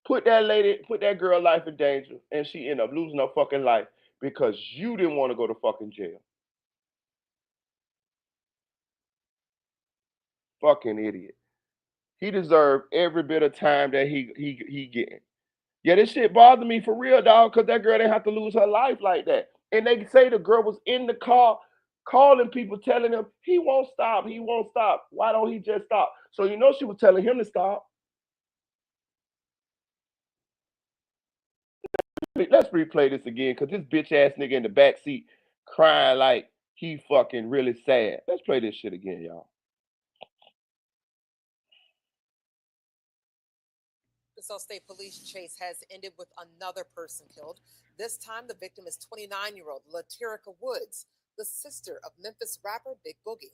put that girl life in danger, and she ended up losing her fucking life because you didn't want to go to fucking jail. Fucking idiot. He deserved every bit of time that he getting. Yeah, this shit bothered me for real, dog, because that girl didn't have to lose her life like that. And they say the girl was in the car calling people, telling them he won't stop, he won't stop. Why don't he just stop? So you know she was telling him to stop. Let's replay this again, because this bitch ass nigga in the back seat crying like he fucking really sad. Let's play this shit again, y'all. Arkansas State Police chase has ended with another person killed. This time, the victim is 29-year-old Latirica Woods, the sister of Memphis rapper Big Boogie.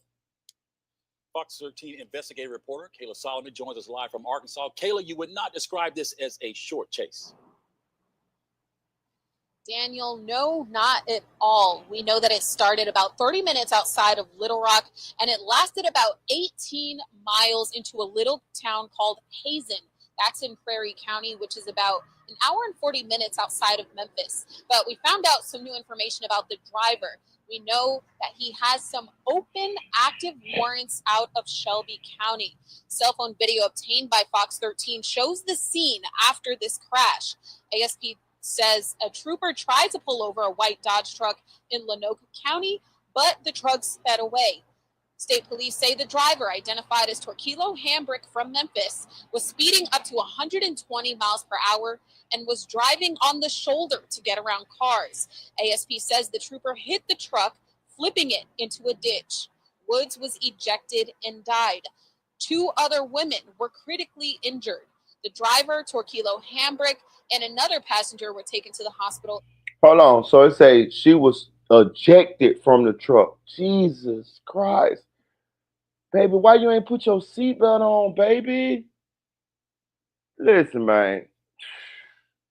Fox 13 investigative reporter Kayla Solomon joins us live from Arkansas. Kayla, you would not describe this as a short chase. Daniel, no, not at all. We know that it started about 30 minutes outside of Little Rock, and it lasted about 18 miles into a little town called Hazen. That's in Prairie County, which is about an hour and 40 minutes outside of Memphis. But we found out some new information about the driver. We know that he has some open, active warrants out of Shelby County. Cell phone video obtained by Fox 13 shows the scene after this crash. ASP says a trooper tried to pull over a white Dodge truck in Lanoka County, but the truck sped away. State police say the driver, identified as Torquilo Hambrick from Memphis, was speeding up to 120 miles per hour and was driving on the shoulder to get around cars. ASP says the trooper hit the truck, flipping it into a ditch. Woods was ejected and died. 2 other women were critically injured. The driver, Torquilo Hambrick, and another passenger were taken to the hospital. Hold on. So it say she was ejected from the truck. Jesus Christ. Baby, why you ain't put your seatbelt on, baby? Listen, man.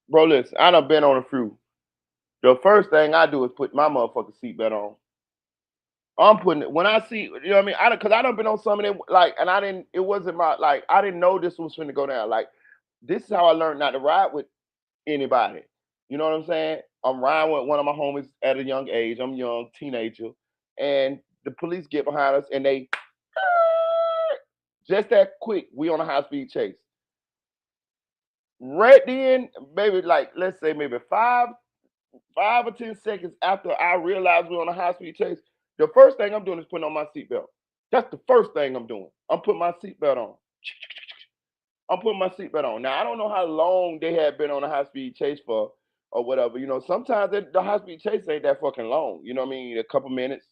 Bro, listen, I done been on a few. The first thing I do is put my motherfucking seatbelt on. I'm putting it when I see, you know what I mean? Because I done been on some of them, like, and it wasn't my, like, I didn't know this was finna go down. Like, this is how I learned not to ride with anybody. You know what I'm saying? I'm riding with one of my homies at a young age. I'm a young teenager. And the police get behind us and they, just that quick, we on a high speed chase. Right then, maybe like, let's say maybe 5 or 10 seconds after I realize we're on a high speed chase, the first thing I'm doing is putting on my seatbelt. That's the first thing I'm doing. I'm putting my seatbelt on. I'm putting my seatbelt on. Now I don't know how long they had been on a high speed chase for or whatever. You know, sometimes the high speed chase ain't that fucking long. You know what I mean? A couple minutes,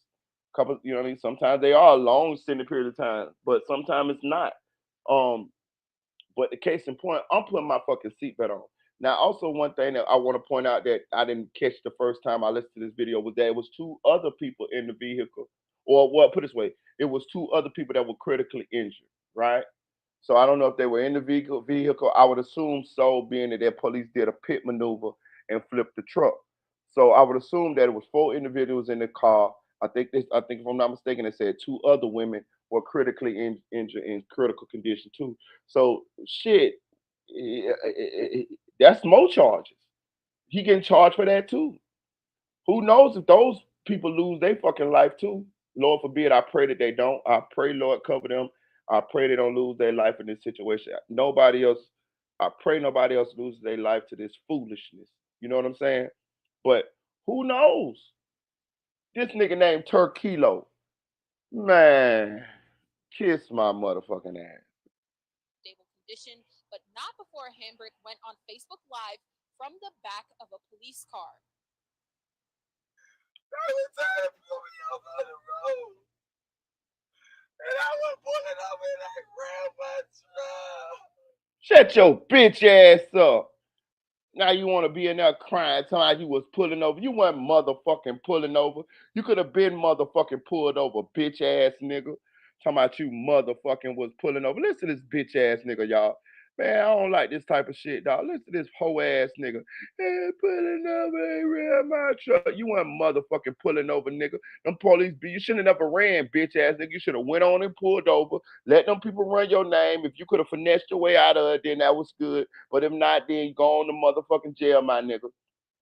you know what I mean? Sometimes they are a long extended period of time, but sometimes it's not. But the case in point, I'm putting my fucking seatbelt on. Now, also one thing that I want to point out that I didn't catch the first time I listened to this video was that it was 2 other people in the vehicle. Or well, put it this way, it was 2 other people that were critically injured, right? So I don't know if they were in the vehicle. I would assume so, being that their police did a pit maneuver and flipped the truck. So I would assume that it was 4 individuals in the car. I think if I'm not mistaken, they said 2 other women were critically injured in critical condition too. So shit, that's more charges. He getting charged for that too. Who knows if those people lose their fucking life too? Lord forbid. I pray that they don't. I pray, Lord, cover them. I pray they don't lose their life in this situation. Nobody else. I pray nobody else loses their life to this foolishness. You know what I'm saying? But who knows? This nigga named Turkilo, man, kiss my motherfucking ass. Stable condition, but not before Hambrick went on Facebook Live from the back of a police car. I was trying to pull me over on the road, and I was pulling over and I grabbed my truck. Shut your bitch ass up. Now you want to be in there crying, telling you was pulling over. You weren't motherfucking pulling over. You could have been motherfucking pulled over, bitch ass nigga. Talking about you motherfucking was pulling over. Listen to this bitch ass nigga, y'all. Man, I don't like this type of shit, dog. Listen to this hoe ass nigga. Hey, pulling over, ain't ran my truck. You weren't motherfucking pulling over, nigga. Them police, you shouldn't have never ran, bitch ass nigga. You should have went on and pulled over. Let them people run your name. If you could have finessed your way out of it, then that was good. But if not, then you go on to motherfucking jail, my nigga.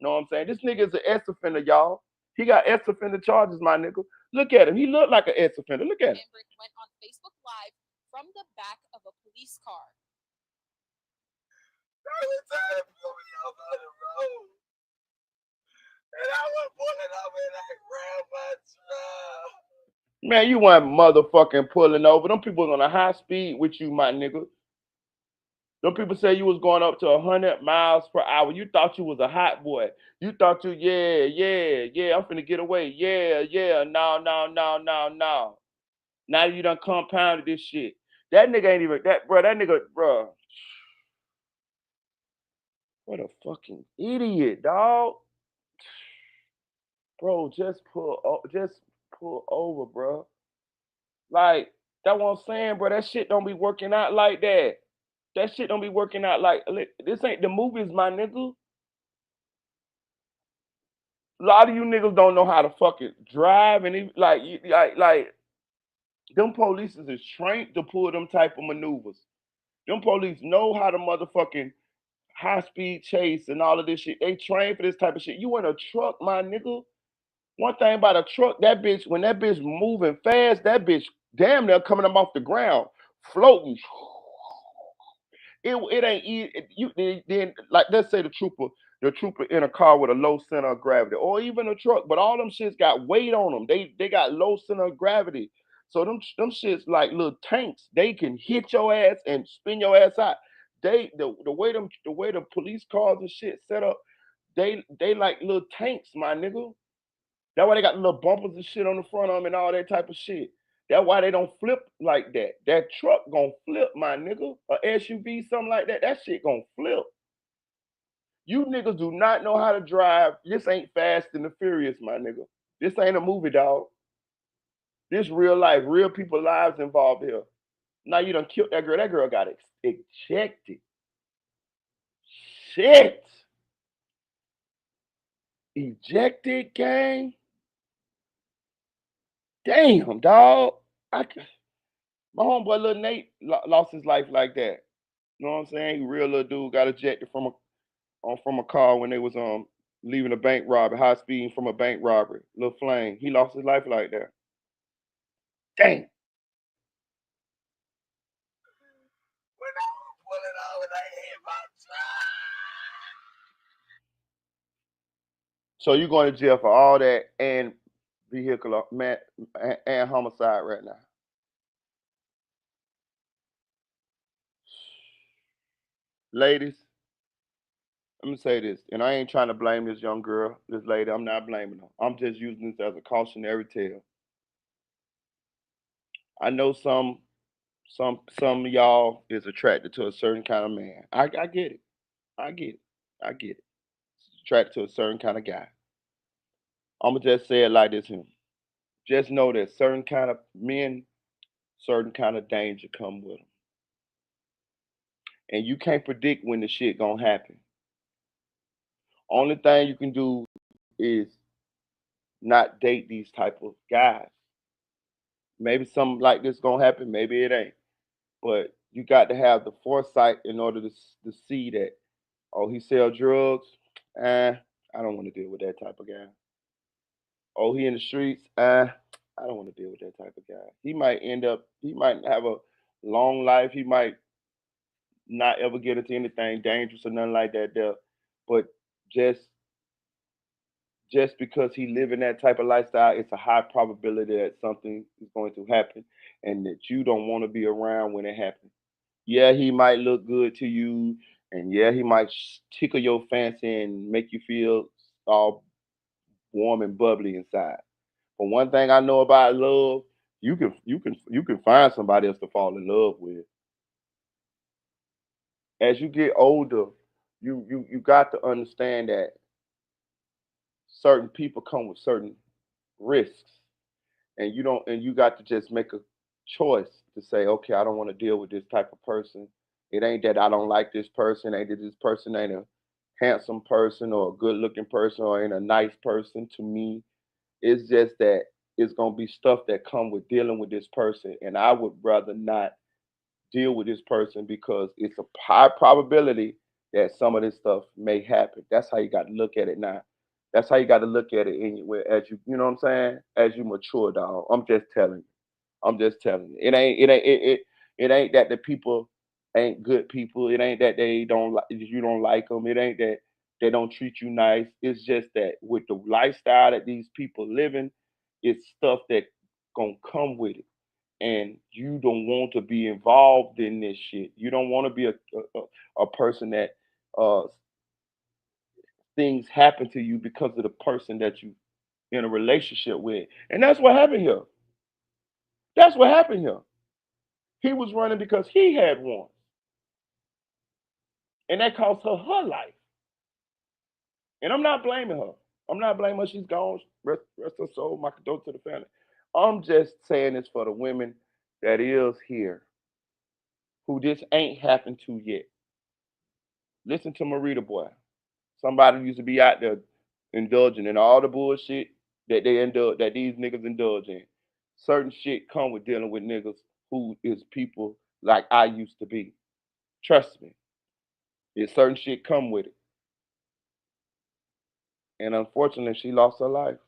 Know what I'm saying? This nigga is an ex offender, y'all. He got ex offender charges, my nigga. Look at him. He looked like an ex offender. Look at him. Hambrick went on Facebook Live from the back of a police car. I was trying to pull me over on the road, and I was pulling over and I grabbed my truck. Man, you weren't motherfucking pulling over. Them people was on a high speed with you, my nigga. Them people say you was going up to 100 miles per hour. You thought you was a hot boy. You thought you, yeah, I'm finna get away. Yeah, no. Now you done compounded this shit. That nigga ain't even, that nigga, bro. What a fucking idiot, dog. Bro, just pull over, bro. Like, that's what I'm saying, bro. That shit don't be working out like that. That shit don't be working out like this ain't the movies, my nigga. A lot of you niggas don't know how to fucking drive, and like them police is trained to pull them type of maneuvers. Them police know how to motherfucking high speed chase and all of this shit. They train for this type of shit. You in a truck, my nigga. One thing about a truck, that bitch, when that bitch moving fast, that bitch damn near coming up off the ground, floating. It ain't you then like let's say the trooper in a car with a low center of gravity, or even a truck, but all them shits got weight on them. They got low center of gravity, so them shits like little tanks. They can hit your ass and spin your ass out. The way the police cars and shit set up, they like little tanks, my nigga. That's why they got little bumpers and shit on the front of them and all that type of shit. That's why they don't flip like that. That truck gonna flip, my nigga. A SUV, something like that. That shit gonna flip. You niggas do not know how to drive. This ain't Fast and the Furious, my nigga. This ain't a movie, dog. This real life, real people lives involved here. Now you done killed that girl. That girl got ejected. Shit. Ejected, gang. Damn, dog. My homeboy Lil Nate lost his life like that. You know what I'm saying? He real little dude got ejected from a car when they was leaving a bank robbery, high speeding from a bank robbery. Lil Flame. He lost his life like that. Damn. When I was pulling over, they hit my truck. So you going to jail for all that and vehicular man and homicide right now. Ladies, let me say this, and I ain't trying to blame this young girl, this lady. I'm not blaming her. I'm just using this as a cautionary tale. I know some of y'all is attracted to a certain kind of man. I get it. I get it. I get it. Attracted to a certain kind of guy. I'ma just say it like this here. Just know that certain kind of men, certain kind of danger come with them. and you can't predict when the shit gonna happen. Only thing you can do is not date these type of guys. Maybe something like this gonna happen, maybe it ain't. But you got to have the foresight in order to see that, oh, he sell drugs, I don't want to deal with that type of guy. Oh, he in the streets, I don't want to deal with that type of guy. He might have a long life. He might not ever get into anything dangerous or nothing like that there. But just just because he live in that type of lifestyle, it's a high probability that something is going to happen and that you don't want to be around when it happens. Yeah, he might look good to you, and yeah, he might tickle your fancy and make you feel all warm and bubbly inside. But one thing I know about love, you can find somebody else to fall in love with. As you get older, you got to understand that certain people come with certain risks, and you got to just make a choice to say, okay, I don't want to deal with this type of person. It ain't that I don't like this person, ain't that this person ain't a handsome person or a good looking person or ain't a nice person to me. It's just that it's gonna be stuff that come with dealing with this person, and I would rather not deal with this person because it's a high probability that some of this stuff may happen. That's how you got to look at it now. That's how you got to look at it as you know what I'm saying? As you mature, dog. I'm just telling you. I'm just telling you. It ain't that the people ain't good people. It ain't that they don't like you don't like them. It ain't that they don't treat you nice. It's just that with the lifestyle that these people living, it's stuff that gonna come with it, and you don't want to be involved in this shit. You don't want to be a person that uh, things happen to you because of the person that you in a relationship with. And that's what happened here. That's what happened here. He was running because he had one, and that cost her life. And I'm not blaming her. I'm not blaming her. She's gone. Rest her soul. My condolences to the family. I'm just saying this for the women that is here who this ain't happened to yet. Listen to Marita Boy. Somebody used to be out there indulging in all the bullshit that these niggas indulge in. Certain shit come with dealing with niggas who is people like I used to be. Trust me. There's certain shit come with it. And unfortunately she lost her life.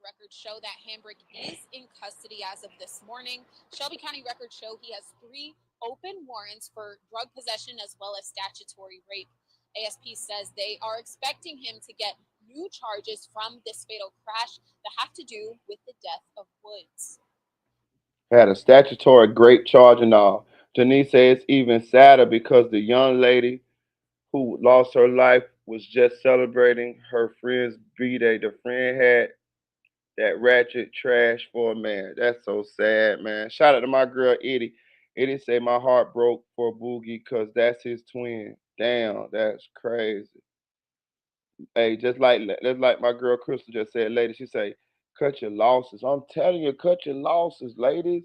Records show that Hambrick is in custody as of this morning. Shelby County records show he has 3 open warrants for drug possession as well as statutory rape. ASP says they are expecting him to get new charges from this fatal crash that have to do with the death of Woods. Had a statutory grape charge and all. Denise says it's even sadder because the young lady who lost her life was just celebrating her friend's B-Day. The friend had that ratchet trash for a man. That's so sad, man. Shout out to my girl Eddie. Eddie say my heart broke for Boogie because that's his twin. Damn, that's crazy. Hey, just like my girl Crystal just said, lady, she say, cut your losses. I'm telling you, cut your losses, ladies.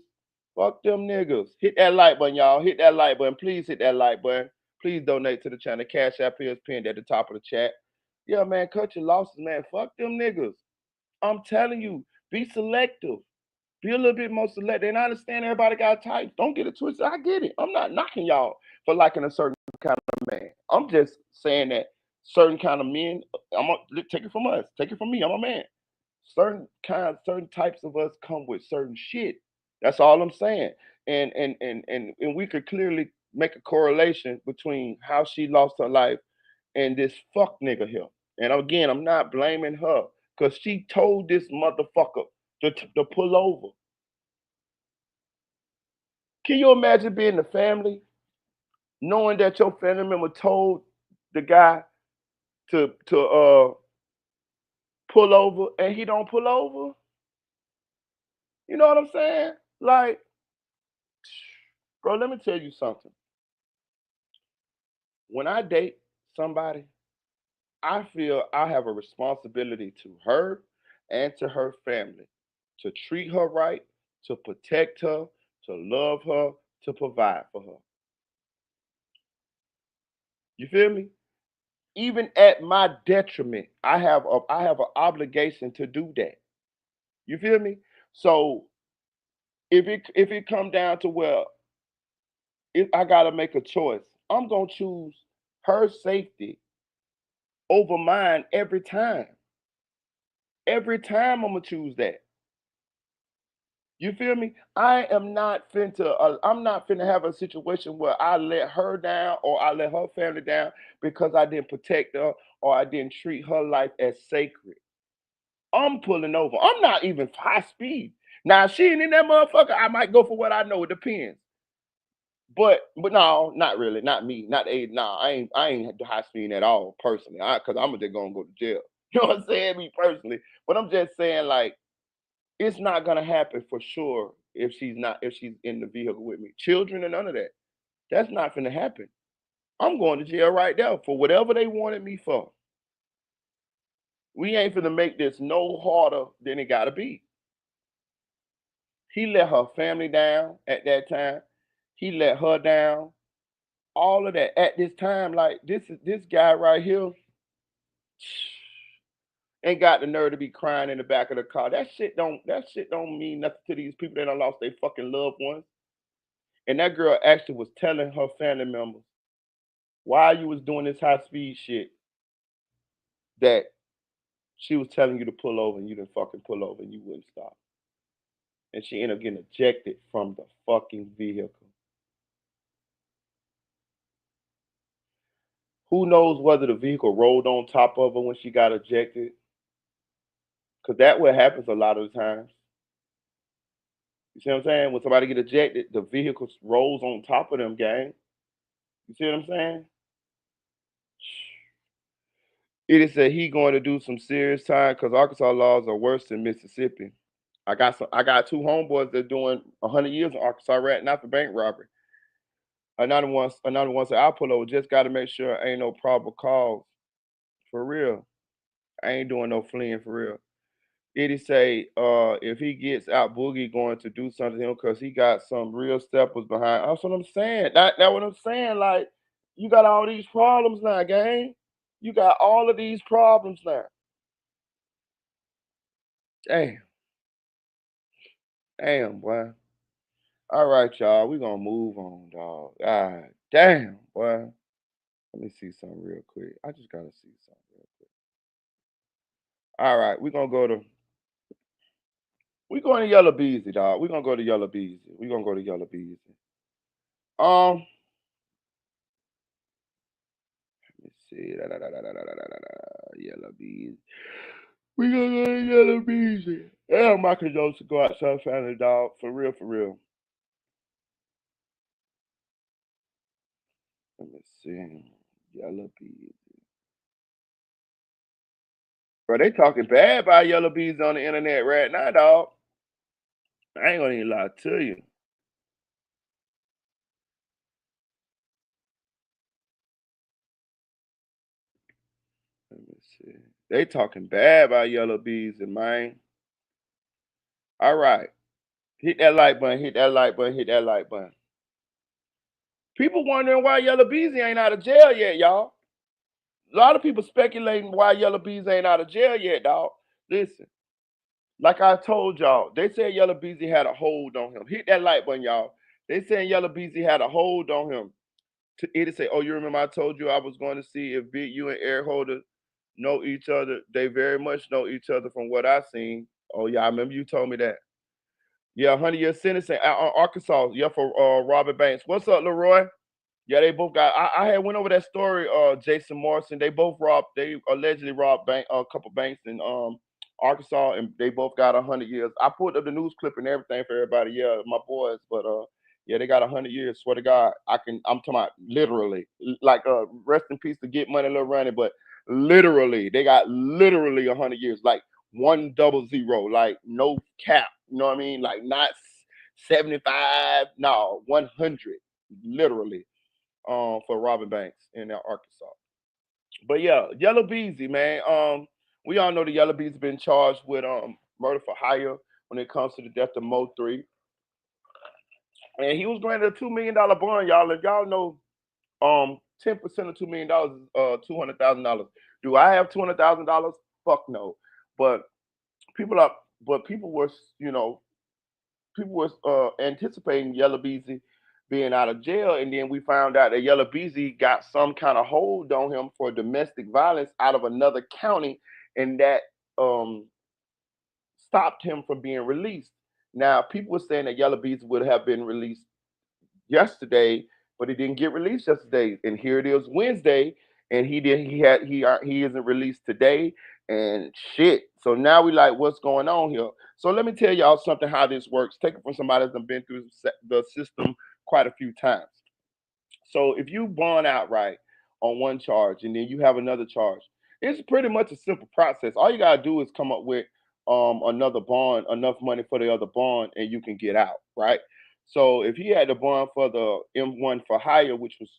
Fuck them niggas. Hit that like button, y'all. Hit that like button. Please hit that like button. Please donate to the channel. Cash App is pinned at the top of the chat. Yeah, man, cut your losses, man. Fuck them niggas. I'm telling you, be selective. Be a little bit more selective. And I understand everybody got types. Don't get it twisted. I get it. I'm not knocking y'all for liking a certain kind of man. I'm just saying that certain kind of men, I'm gonna take it from us. Take it from me. I'm a man. Certain types of us come with certain shit. That's all I'm saying. And we could clearly make a correlation between how she lost her life and this fuck nigga here. And again, I'm not blaming her because she told this motherfucker to pull over. Can you imagine being the family, knowing that your family member told the guy to pull over and he don't pull over? You know what I'm saying? Like, bro, let me tell you something. When I date somebody, I feel I have a responsibility to her and to her family. to treat her right, to protect her, to love her, to provide for her. You feel me? Even at my detriment, I have an obligation to do that. You feel me? So if it come down to where if I gotta make a choice, I'm gonna choose her safety over mine every time. Every time I'm gonna choose that. You feel me? I'm not finna have a situation where I let her down or I let her family down because I didn't protect her or I didn't treat her life as sacred. I'm pulling over. I'm not even high speed. Now if she ain't in that motherfucker, I might go for what I know. It depends. But no, not really. Not me. Not a nah. I ain't high speed at all personally. Cause I'm just gonna go to jail. You know what I'm saying? Me personally. But I'm just saying like it's not gonna happen for sure if she's in the vehicle with me. Children and none of that. That's not gonna happen. I'm going to jail right there for whatever they wanted me for. We ain't finna make this no harder than it gotta be. He let her family down at that time. He let her down. All of that at this time. Like this guy right here ain't got the nerve to be crying in the back of the car. That shit don't mean nothing to these people that done lost their fucking loved ones. And that girl actually was telling her family members while you was doing this high speed shit that she was telling you to pull over and you didn't fucking pull over and you wouldn't stop. And she ended up getting ejected from the fucking vehicle. Who knows whether the vehicle rolled on top of her when she got ejected? Because that what happens a lot of the times. You see what I'm saying? When somebody get ejected, the vehicle rolls on top of them, gang. You see what I'm saying? It is said he going to do some serious time because Arkansas laws are worse than Mississippi. I got two homeboys that doing 100 years in Arkansas right now for bank robbery. Another one said I pull over. Just got to make sure ain't no probable cause for real. I ain't doing no fleeing for real. Itty say, if he gets out, Boogie going to do something to him because he got some real steppers behind. That's what I'm saying. That what I'm saying. Like, you got all these problems now, gang. You got all of these problems now. Damn. Damn, boy. All right, y'all. We gonna move on, dog. God damn, boy. Let me see something real quick. I just gotta see something real quick. All right, we going to Yellow Beezy, dog. We gonna go to Yellow Beezy. We gonna go to Yellow Beezy. Um, let me see. Yellow Beezy. We gonna go to Yellow Beezy. Yeah, my condolences go out to her family, dog. For real, for real. Let me see. Yellow Beezy. Bro, they talking bad about Yellow Beezy on the internet right now, dog. I ain't gonna even lie to you. Let me see. They talking bad about Yellow Beezy, man. All right. Hit that like button, hit that like button, hit that like button. People wondering why Yellow Beezy ain't out of jail yet, y'all. A lot of people speculating why Yellow Beezy ain't out of jail yet, dog. Listen, like I told y'all, they said Yellow Beezy had a hold on him. Hit that like button, y'all. They said Yellow Beezy had a hold on him. It'll say, oh, you remember I told you I was going to see if Big U and Air Holder know each other. They very much know each other from what I seen. Oh yeah, I remember you told me that. Yeah, 100 year sentence in Arkansas. Yeah, for Robert Banks. What's up, Leroy? Yeah, they both got. I had went over that story. Jason Morrison. They both robbed. They allegedly robbed a couple banks in Arkansas, and they both got 100 years. I put up the news clip and everything for everybody. Yeah, my boys. But yeah, they got 100 years. Swear to God, I'm talking about literally. Like rest in peace to Get Money, Lil Ronnie. But literally, they got literally 100 years. Like 100. Like no cap. You know what I mean? Like not 75. No, 100. Literally for Robin Banks in Arkansas. But yeah, Yellow Beezy, man. We all know the Yellow Beezy been charged with murder for hire. when it comes to the death of Mo3. And he was granted a $2 million bond, y'all. If y'all know, 10% of $2 million is $200,000. Do I have $200,000? Fuck no. But people are, but people were, you know, people were anticipating Yella Beezy being out of jail, and then we found out that Yella Beezy got some kind of hold on him for domestic violence out of another county, and that um, stopped him from being released. Now, people were saying that Yella Beezy would have been released yesterday, but he didn't get released yesterday. And here it is Wednesday, and he isn't released today, and shit. So now we like, what's going on here? So let me tell y'all something how this works. Take it from somebody that's been through the system quite a few times. So if you bond outright on one charge and then you have another charge, it's pretty much a simple process. All you gotta do is come up with another bond, enough money for the other bond, and you can get out, right? So if he had the bond for the M1 for hire, which was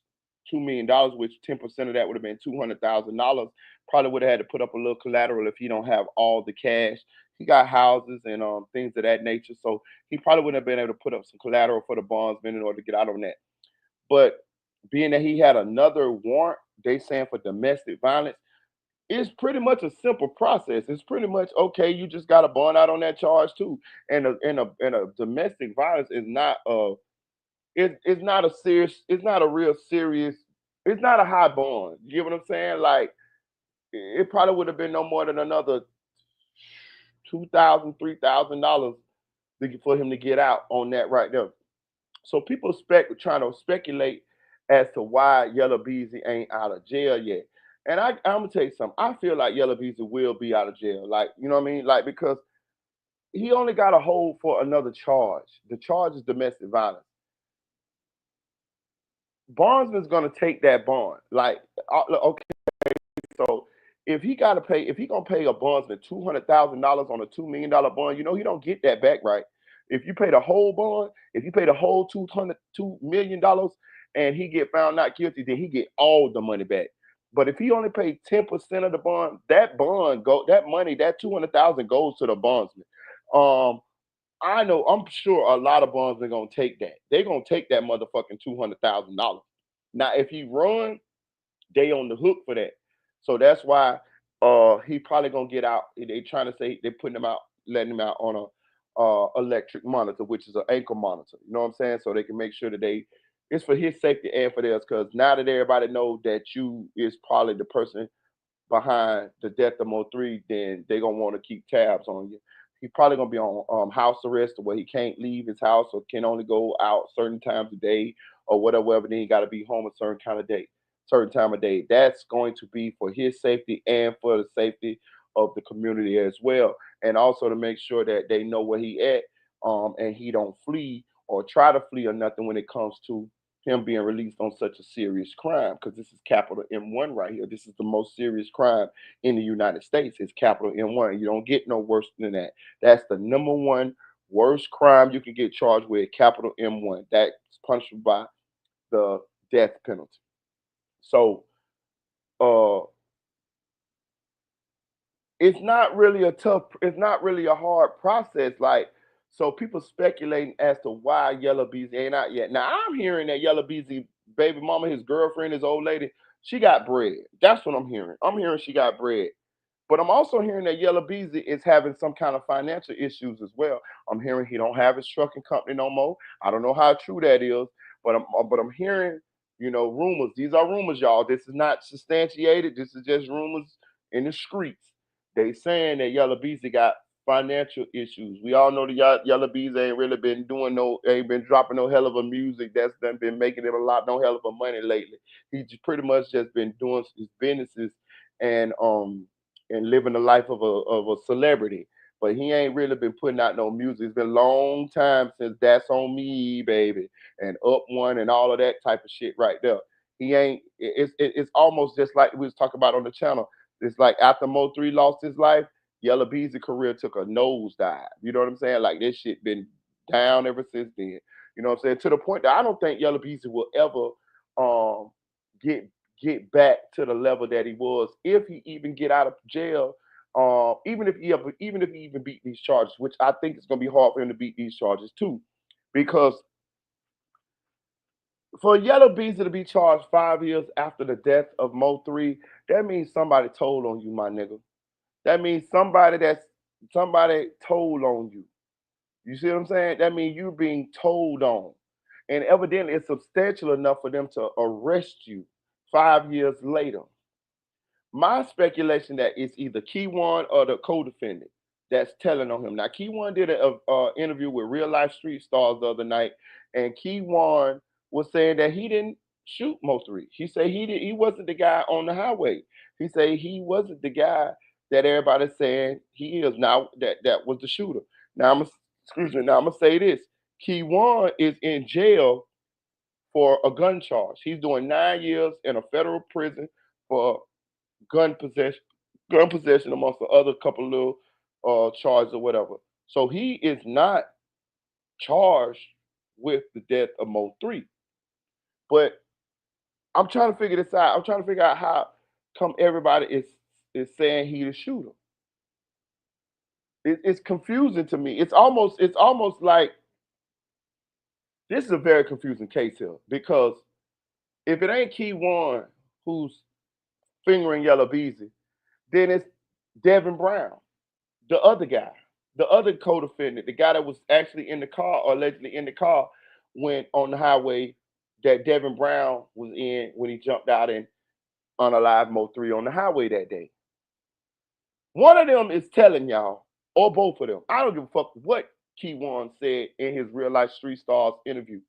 $2 million, which 10% of that would have been $200,000, probably would have had to put up a little collateral if he don't have all the cash. He got houses and things of that nature, so he probably wouldn't have been able to put up some collateral for the bondsman in order to get out on that. But being that he had another warrant, they saying for domestic violence, it's pretty much a simple process. It's pretty much okay. You just got to bond out on that charge too. And a domestic violence is not it's not a serious. It's not a real serious. It's not a high bond. You get what I'm saying? Like it probably would have been no more than another $2,000, $3,000 for him to get out on that right there. So people trying to speculate as to why Yella Beezy ain't out of jail yet. And I'm gonna tell you something. I feel like Yella Beezy will be out of jail. Like, you know what I mean? Like, because he only got a hold for another charge. The charge is domestic violence. Bondsman's gonna take that bond. Like, okay, so if he gonna pay a bondsman $200,000 on a $2 million bond, you know he don't get that back, right? If you pay the whole bond, if you pay the whole $2 million and he get found not guilty, then he get all the money back. But if he only paid 10% of the bond, that money, that 200,000 goes to the bondsman. Um, I know, I'm sure a lot of bondsmen gonna take that. They gonna take that motherfucking $200,000. Now, if he run, they on the hook for that. So that's why he probably gonna get out. They trying to say they putting him out, letting him out on a electric monitor, which is an ankle monitor. You know what I'm saying? So they can make sure that it's for his safety and for theirs. Because now that everybody know that you is probably the person behind the death of Mo3, then they gonna want to keep tabs on you. He probably gonna be on house arrest, where he can't leave his house or can only go out certain times a day or whatever. Then he got to be home a certain time of day. That's going to be for his safety and for the safety of the community as well, and also to make sure that they know where he at, and he don't flee or try to flee or nothing when it comes to him being released on such a serious crime, because this is capital M1 right here. This is the most serious crime in the United States. It's capital M1. You don't get no worse than that. That's the number one worst crime you can get charged with, capital M1. That's punishable by the death penalty. So uh it's not really a hard process. Like, so people speculating as to why Yella Beezy ain't out yet. Now I'm hearing that Yella Beezy baby mama, his girlfriend, his old lady, she got bread. That's what I'm hearing. I'm hearing she got bread. But I'm also hearing that Yella Beezy is having some kind of financial issues as well. I'm hearing he don't have his trucking company no more. I don't know how true that is, but I'm hearing, rumors. These are rumors, y'all. This is not substantiated. This is just rumors in the streets. They saying that Yella Beezy got financial issues. We all know the Yella Beezy ain't really been ain't been dropping no hell of a music that's done been making him no hell of a money lately. He's pretty much just been doing his businesses and living the life of a celebrity. But he ain't really been putting out no music. It's been a long time since That's On Me, baby, and Up One and all of that type of shit right there. He ain't. It's almost just like we was talking about on the channel. It's like after Mo3 lost his life, Yella Beezy's career took a nosedive. You know what I'm saying? Like this shit been down ever since then. You know what I'm saying? To the point that I don't think Yella Beezy will ever get back to the level that he was if he even get out of jail Even if he even beat these charges, which I think it's gonna be hard for him to beat these charges too, because for Yellow Beezy to be charged 5 years after the death of Mo3, that means somebody told on you, my nigga. That means somebody told on you. You see what I'm saying? That means you're being told on. And evidently it's substantial enough for them to arrest you 5 years later. My speculation that it's either Keywan or the co-defendant that's telling on him. Now, Keywan did an interview with Real Life Street Stars the other night, and Keywan was saying that he didn't shoot Mo3. He said he wasn't the guy on the highway. He said he wasn't the guy that everybody's saying he is. Now that was the shooter. Now I'm gonna say this. Keywan is in jail for a gun charge. He's doing 9 years in a federal prison for gun possession, amongst the other couple of little charges or whatever. So he is not charged with the death of Mo3. But I'm trying to figure this out. I'm trying to figure out how come everybody is saying he the shooter. It's confusing to me. It's almost like this is a very confusing case here, because if it ain't Key One who's fingering Yella Beezy, then it's Devin Brown, the other guy, the other co-defendant, the guy that was actually in the car or allegedly in the car when on the highway that Devin Brown was in when he jumped out in Unalived Mo3 on the highway that day. One of them is telling y'all, or both of them. I don't give a fuck what Keywan said in his Real Life Street Stars interview.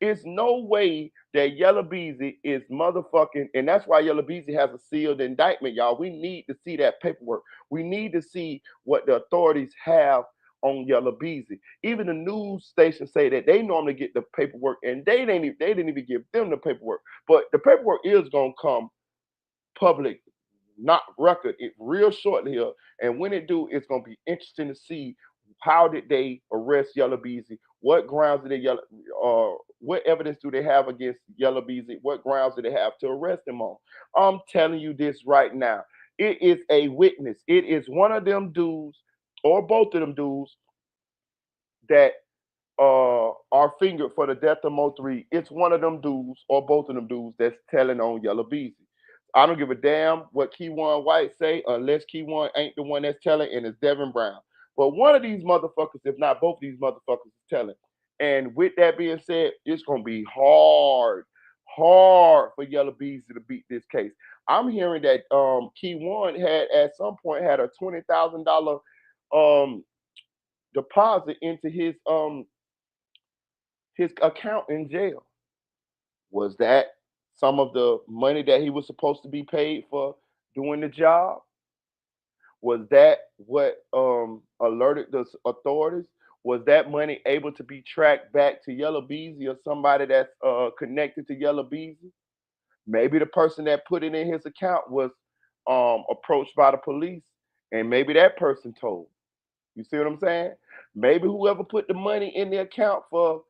It's no way that Yella Beezy is motherfucking, and that's why Yella Beezy has a sealed indictment, y'all. We need to see that paperwork. We need to see what the authorities have on Yella Beezy. Even the news stations say that they normally get the paperwork, and they didn't even give them the paperwork. But the paperwork is gonna come public, not record it real shortly here. And when it do, it's gonna be interesting to see how did they arrest Yella Beezy? What grounds did they what evidence do they have against Yella Beezy? What grounds do they have to arrest him on? I'm telling you this right now. It is a witness. It is one of them dudes or both of them dudes that are fingered for the death of Mo3. It's one of them dudes or both of them dudes that's telling on Yella Beezy. I don't give a damn what Keywan White say unless Keywan ain't the one that's telling, and it's Devin Brown. But one of these motherfuckers, if not both of these motherfuckers, is telling. And with that being said, it's gonna be hard for Yella Beezy to beat this case. I'm hearing that Keywan had at some point had a $20,000 um deposit into his account in jail. Was that some of the money that he was supposed to be paid for doing the job? Was that what alerted the authorities? Was that money able to be tracked back to Yella Beezy or somebody that's connected to Yella Beezy? Maybe the person that put it in his account was approached by the police, and maybe that person told. You see what I'm saying? Maybe whoever put the money in the account for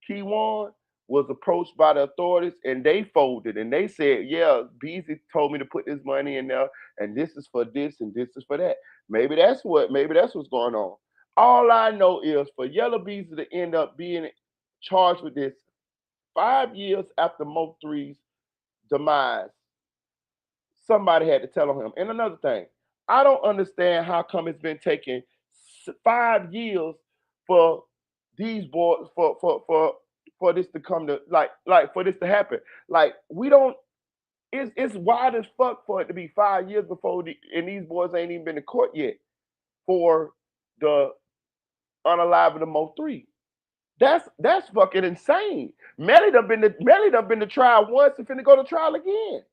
Keywan was approached by the authorities and they folded and they said, yeah, Beezy told me to put this money in there and this is for this and this is for that. Maybe that's what's going on. All I know is for Yella Beezy to end up being charged with this 5 years after Mo3's demise, somebody had to tell on him. And another thing, I don't understand how come it's been taking 5 years for these boys for this to come to like for this to happen. Like we don't. It's wild as fuck for it to be 5 years before and these boys ain't even been to court yet for the unalive of the Mo3. That's fucking insane. Melly done been to trial once and finna go to trial again.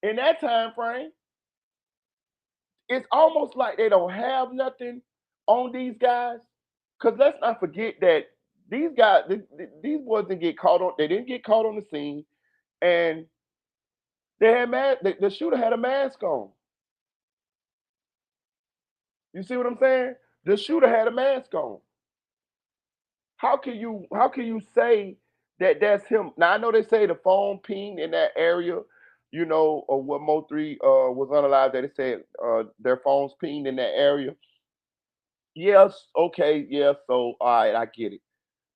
In that time frame, it's almost like they don't have nothing on these guys. Cause let's not forget that these guys, these boys didn't get caught on. They didn't get caught on the scene, and they had the shooter had a mask on. You see what I'm saying? The shooter had a mask on. How can you say that that's him? Now I know they say the phone pinged in that area. or what Mo3 was unalive that it said their phones pinged in that area. Yes, okay, yeah, so all right, I get it.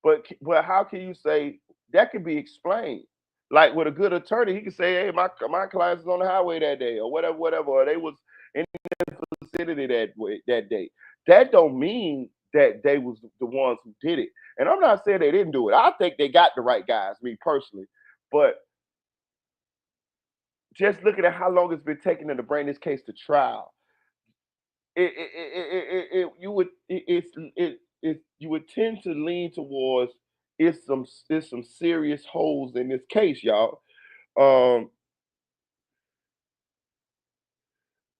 But how can you say that can be explained? Like with a good attorney, he can say, "Hey, my clients was on the highway that day, or whatever, or they was in the vicinity that day." That don't mean that they was the ones who did it. And I'm not saying they didn't do it. I think they got the right guys, me personally. But just looking at how long it's been taking them to bring this case to trial, you would you would tend to lean towards it's some serious holes in this case, y'all. Um,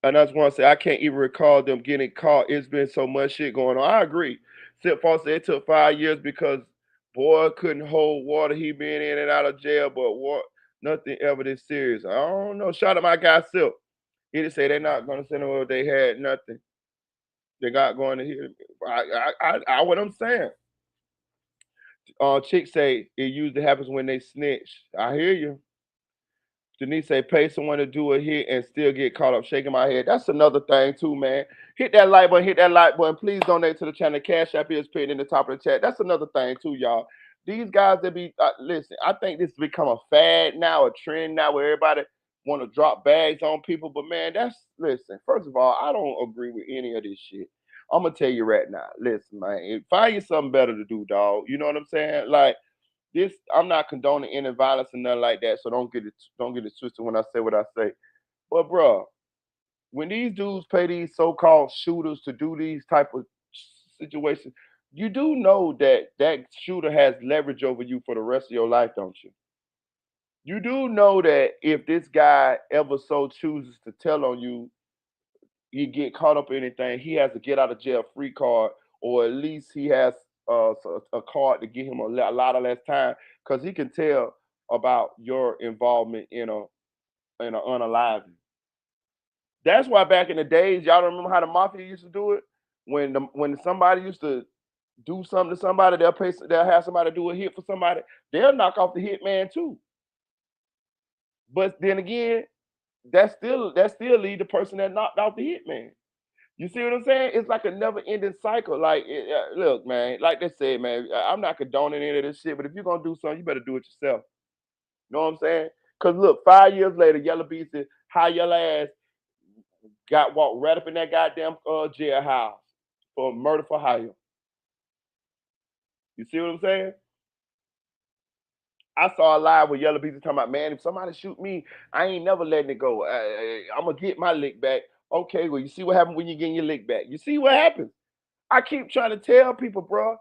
and I just want to say I can't even recall them getting caught. It's been so much shit going on. I agree. Sip Paul said it took 5 years because boy couldn't hold water. He been in and out of jail, but what nothing ever this serious. I don't know. Shout out my guy Silk. He didn't say they're not gonna send them over. They had nothing. They got going to hear. What I'm saying. Chick say it usually happens when they snitch. I hear you. Denise say pay someone to do a hit and still get caught up shaking my head. That's another thing too, man. Hit that like button, hit that like button. Please donate to the channel. Cash App is pinned in the top of the chat. That's another thing too, y'all. These guys that be listen, I think this has become a fad now, a trend now where everybody want to drop bags on people. But man, that's listen. First of all, I don't agree with any of this shit. I'm gonna tell you right now. Listen, man, find you something better to do, dog. You know what I'm saying? Like this, I'm not condoning any violence and nothing like that. So don't get it twisted when I say what I say. But bro, when these dudes pay these so-called shooters to do these type of situations, you do know that that shooter has leverage over you for the rest of your life, don't you? You do know that if this guy ever so chooses to tell on you, you get caught up in anything, he has a get out of jail free card, or at least he has a card to give him a lot of less time because he can tell about your involvement in a unaliving. That's why back in the days, y'all remember how the mafia used to do it? When somebody used to do something to somebody, they'll have somebody do a hit for somebody. They'll knock off the hitman too. But then again, that still lead the person that knocked out the hitman. You see what I'm saying? It's like a never-ending cycle. Like, look, man, like they said, man, I'm not condoning any of this shit, but if you're gonna do something, you better do it yourself. You know what I'm saying? Cause look, 5 years later, Yella Beezy, how Yella ass got walked right up in that goddamn jailhouse for murder for hire. You see what I'm saying? I saw a live with Yella Beezy talking about, man, if somebody shoot me, I ain't never letting it go. I'm gonna get my lick back. Okay, well, you see what happens when you get your lick back. You see what happens? I keep trying to tell people, bro,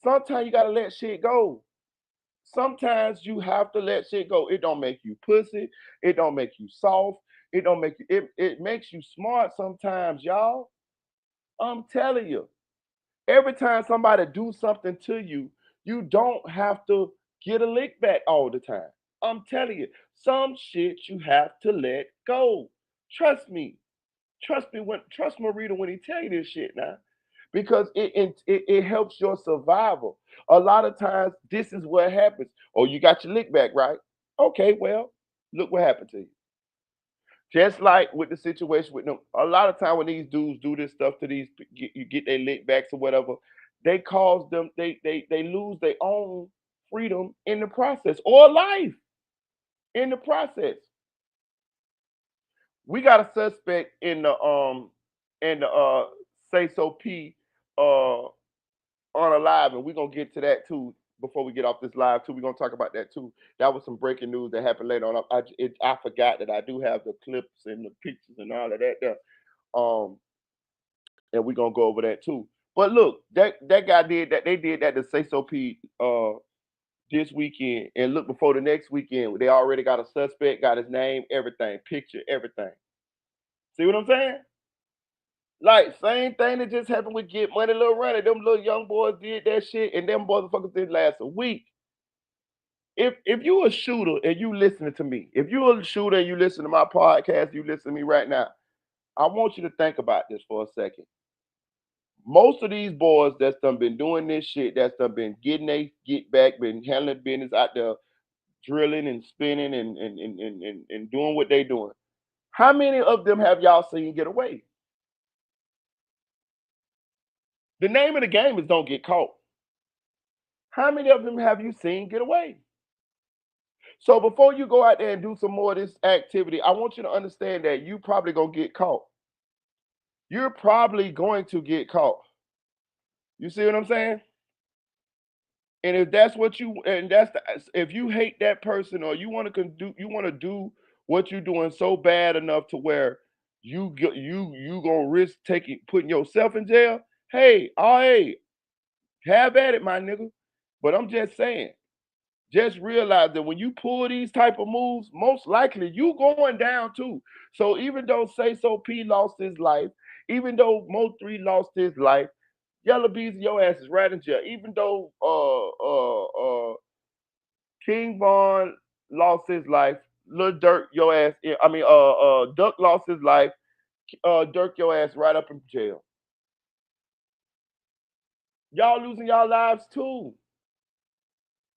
sometimes you gotta let shit go. Sometimes you have to let shit go. It don't make you pussy. It don't make you soft. It don't make you. It makes you smart sometimes, y'all. I'm telling you. Every time somebody do something to you, you don't have to get a lick back all the time. I'm telling you, some shit you have to let go. Trust me. Trust Marita when he tell you this shit now. Because it helps your survival. A lot of times this is what happens. Oh, you got your lick back, right? Okay, well, look what happened to you. Just like with the situation with them, a lot of time when these dudes do this stuff to these, you get their lick backs or whatever, they cause them, they lose their own freedom in the process or life in the process. We got a suspect in the say so P uh Unalived, and we're gonna get to that too before we get off this live too. We're gonna talk about that too. That was some breaking news that happened later on. I forgot that I do have the clips and the pictures and all of that there. And we're gonna go over that too. But look, that guy did that. They did that to say so P this weekend, and look before the next weekend, they already got a suspect, got his name, everything, picture, everything. See what I'm saying? Like same thing that just happened with Get Money, Little Runny. Them little young boys did that shit, and them motherfuckers didn't last a week. If you a shooter and you listening to me, if you a shooter and you listen to my podcast, you listen to me right now. I want you to think about this for a second. Most of these boys that's done been doing this shit, that's done been getting they get back, been handling business out there, drilling and spinning and doing what they doing. How many of them have y'all seen get away? The name of the game is don't get caught. How many of them have you seen get away? So before you go out there and do some more of this activity, I want you to understand that you probably gonna get caught. You're probably going to get caught. You see what I'm saying? And if that's what you and that's the, if you hate that person or you want to do what you're doing so bad enough to where you gonna risk taking putting yourself in jail. Hey, hey, have at it, my nigga. But I'm just saying, just realize that when you pull these type of moves, most likely you going down too. So even though Say So P lost his life, even though Mo3 lost his life, Yella Beezy, your ass is right in jail. Even though King Von lost his life, Lil Durk, your ass, I mean Duck lost his life, Durk your ass right up in jail. Y'all losing y'all lives too.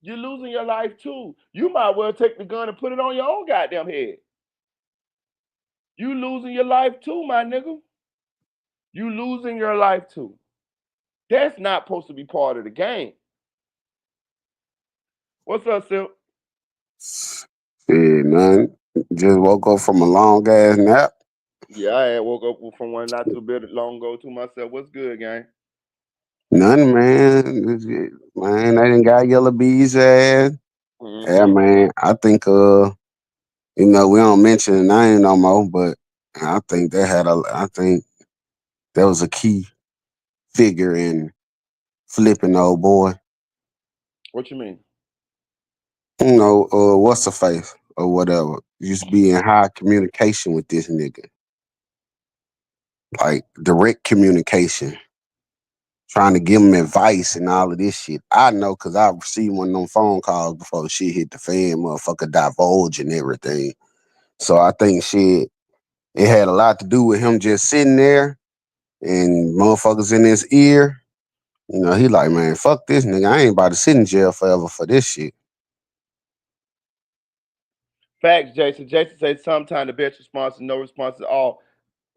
You're losing your life too. You might well take the gun and put it on your own goddamn head. You losing your life too, my nigga. You losing your life too. That's not supposed to be part of the game. What's up, Silk? Shit, man. Just woke up from a long ass nap. Yeah, I had woke up from one not too bit long ago to myself. What's good, gang? None, man. Man, I didn't got Yellow Bees ass. Yeah, Mm-hmm. man. I think we don't mention the name no more, but I think I think that was a key figure in flipping the old boy. What you mean? What's the face or whatever. Used to be in high communication with this nigga. Like direct communication. Trying to give him advice and all of this shit. I know because I received one of them phone calls before the shit hit the fan, motherfucker divulge and everything. So I think it had a lot to do with him just sitting there and motherfuckers in his ear. He like, man, fuck this nigga. I ain't about to sit in jail forever for this shit. Facts, Jason. Jason said sometimes the best response is no response at all.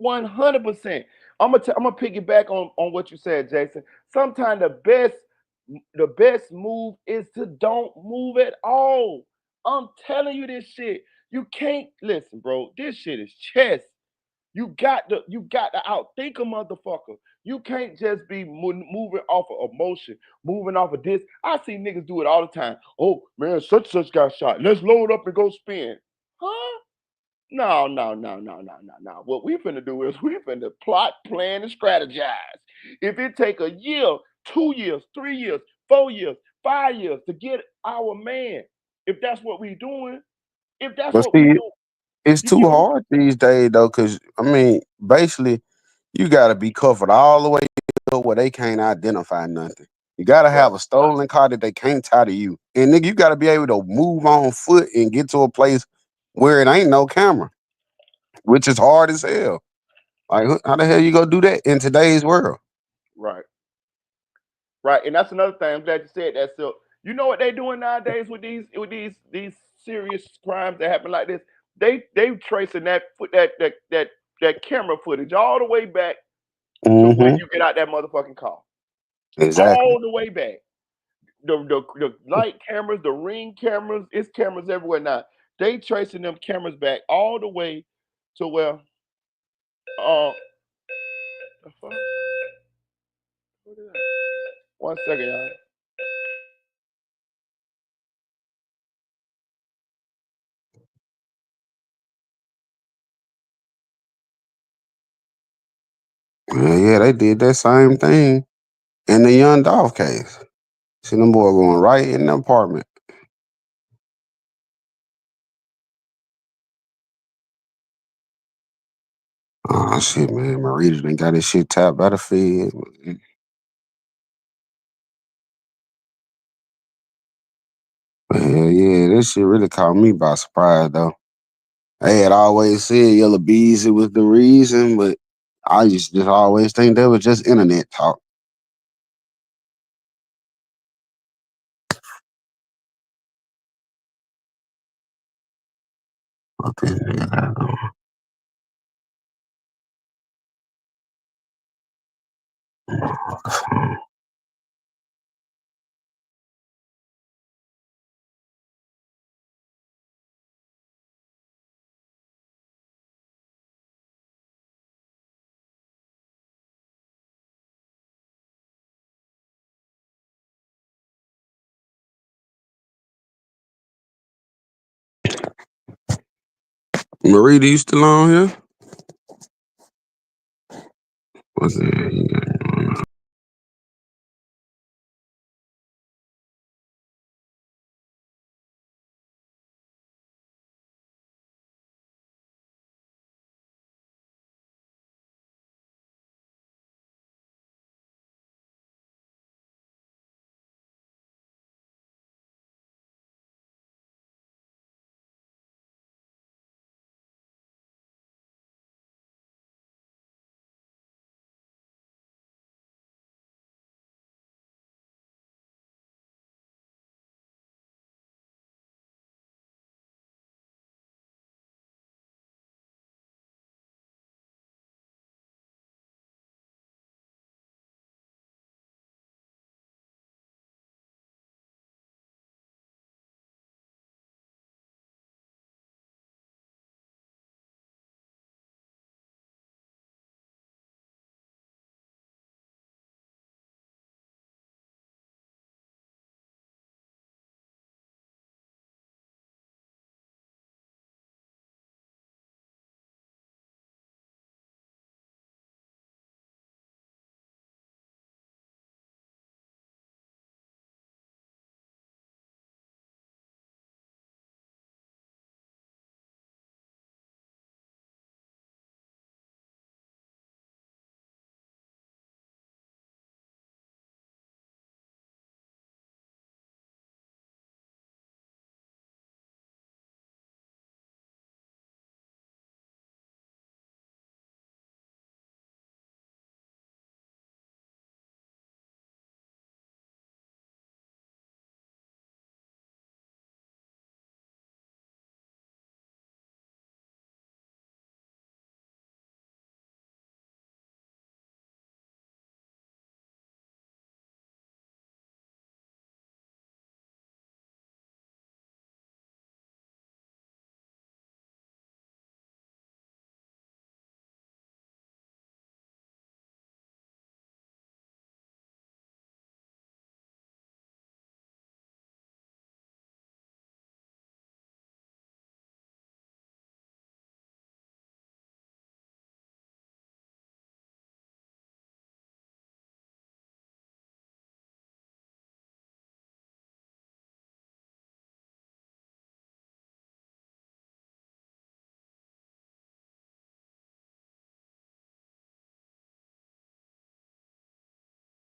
100%. I'm gonna piggyback on what you said, Jason. Sometimes the best move is to don't move at all. I'm telling you this shit. You can't listen, bro. This shit is chess. You got to outthink a motherfucker. You can't just be moving off of emotion, moving off of this. I see niggas do it all the time. Oh man, such got shot. Let's load up and go spin. Huh? No, no, no, no, no, no, no. What we finna do is we finna plot, plan, and strategize. If it take a year, 2 years, 3 years, 4 years, 5 years to get our man, if that's what we doing, if that's But what we see, doing, it's you get too what I'm hard these days though, because I mean, basically, you gotta be covered all the way up where they can't identify nothing. You gotta saying? have a stolen car that they can't tie to you. And nigga, you gotta be able to move on foot and get to a place where it ain't no camera, which is hard as hell. Like how the hell you gonna do that in today's world? Right. Right, and that's another thing. I'm glad you said that. So you know what they doing nowadays with these serious crimes that happen like this? They tracing that camera footage all the way back to when Mm-hmm. you get out that motherfucking car, Exactly. all the way back. The light cameras, the ring cameras, it's cameras everywhere now. They tracing them cameras back all the way to where uh the fuck? What is that? 1 second, y'all. Yeah, they did that same thing in the Young Dolph case. See them boy going right in the apartment. Oh shit, man. Marita done got his shit tapped by the Fed. Hell yeah, this shit really caught me by surprise though. They had always said Yellow Bees it was the reason, but I just always think that was just internet talk. What this nigga got going? Marita, you still on here? What's that?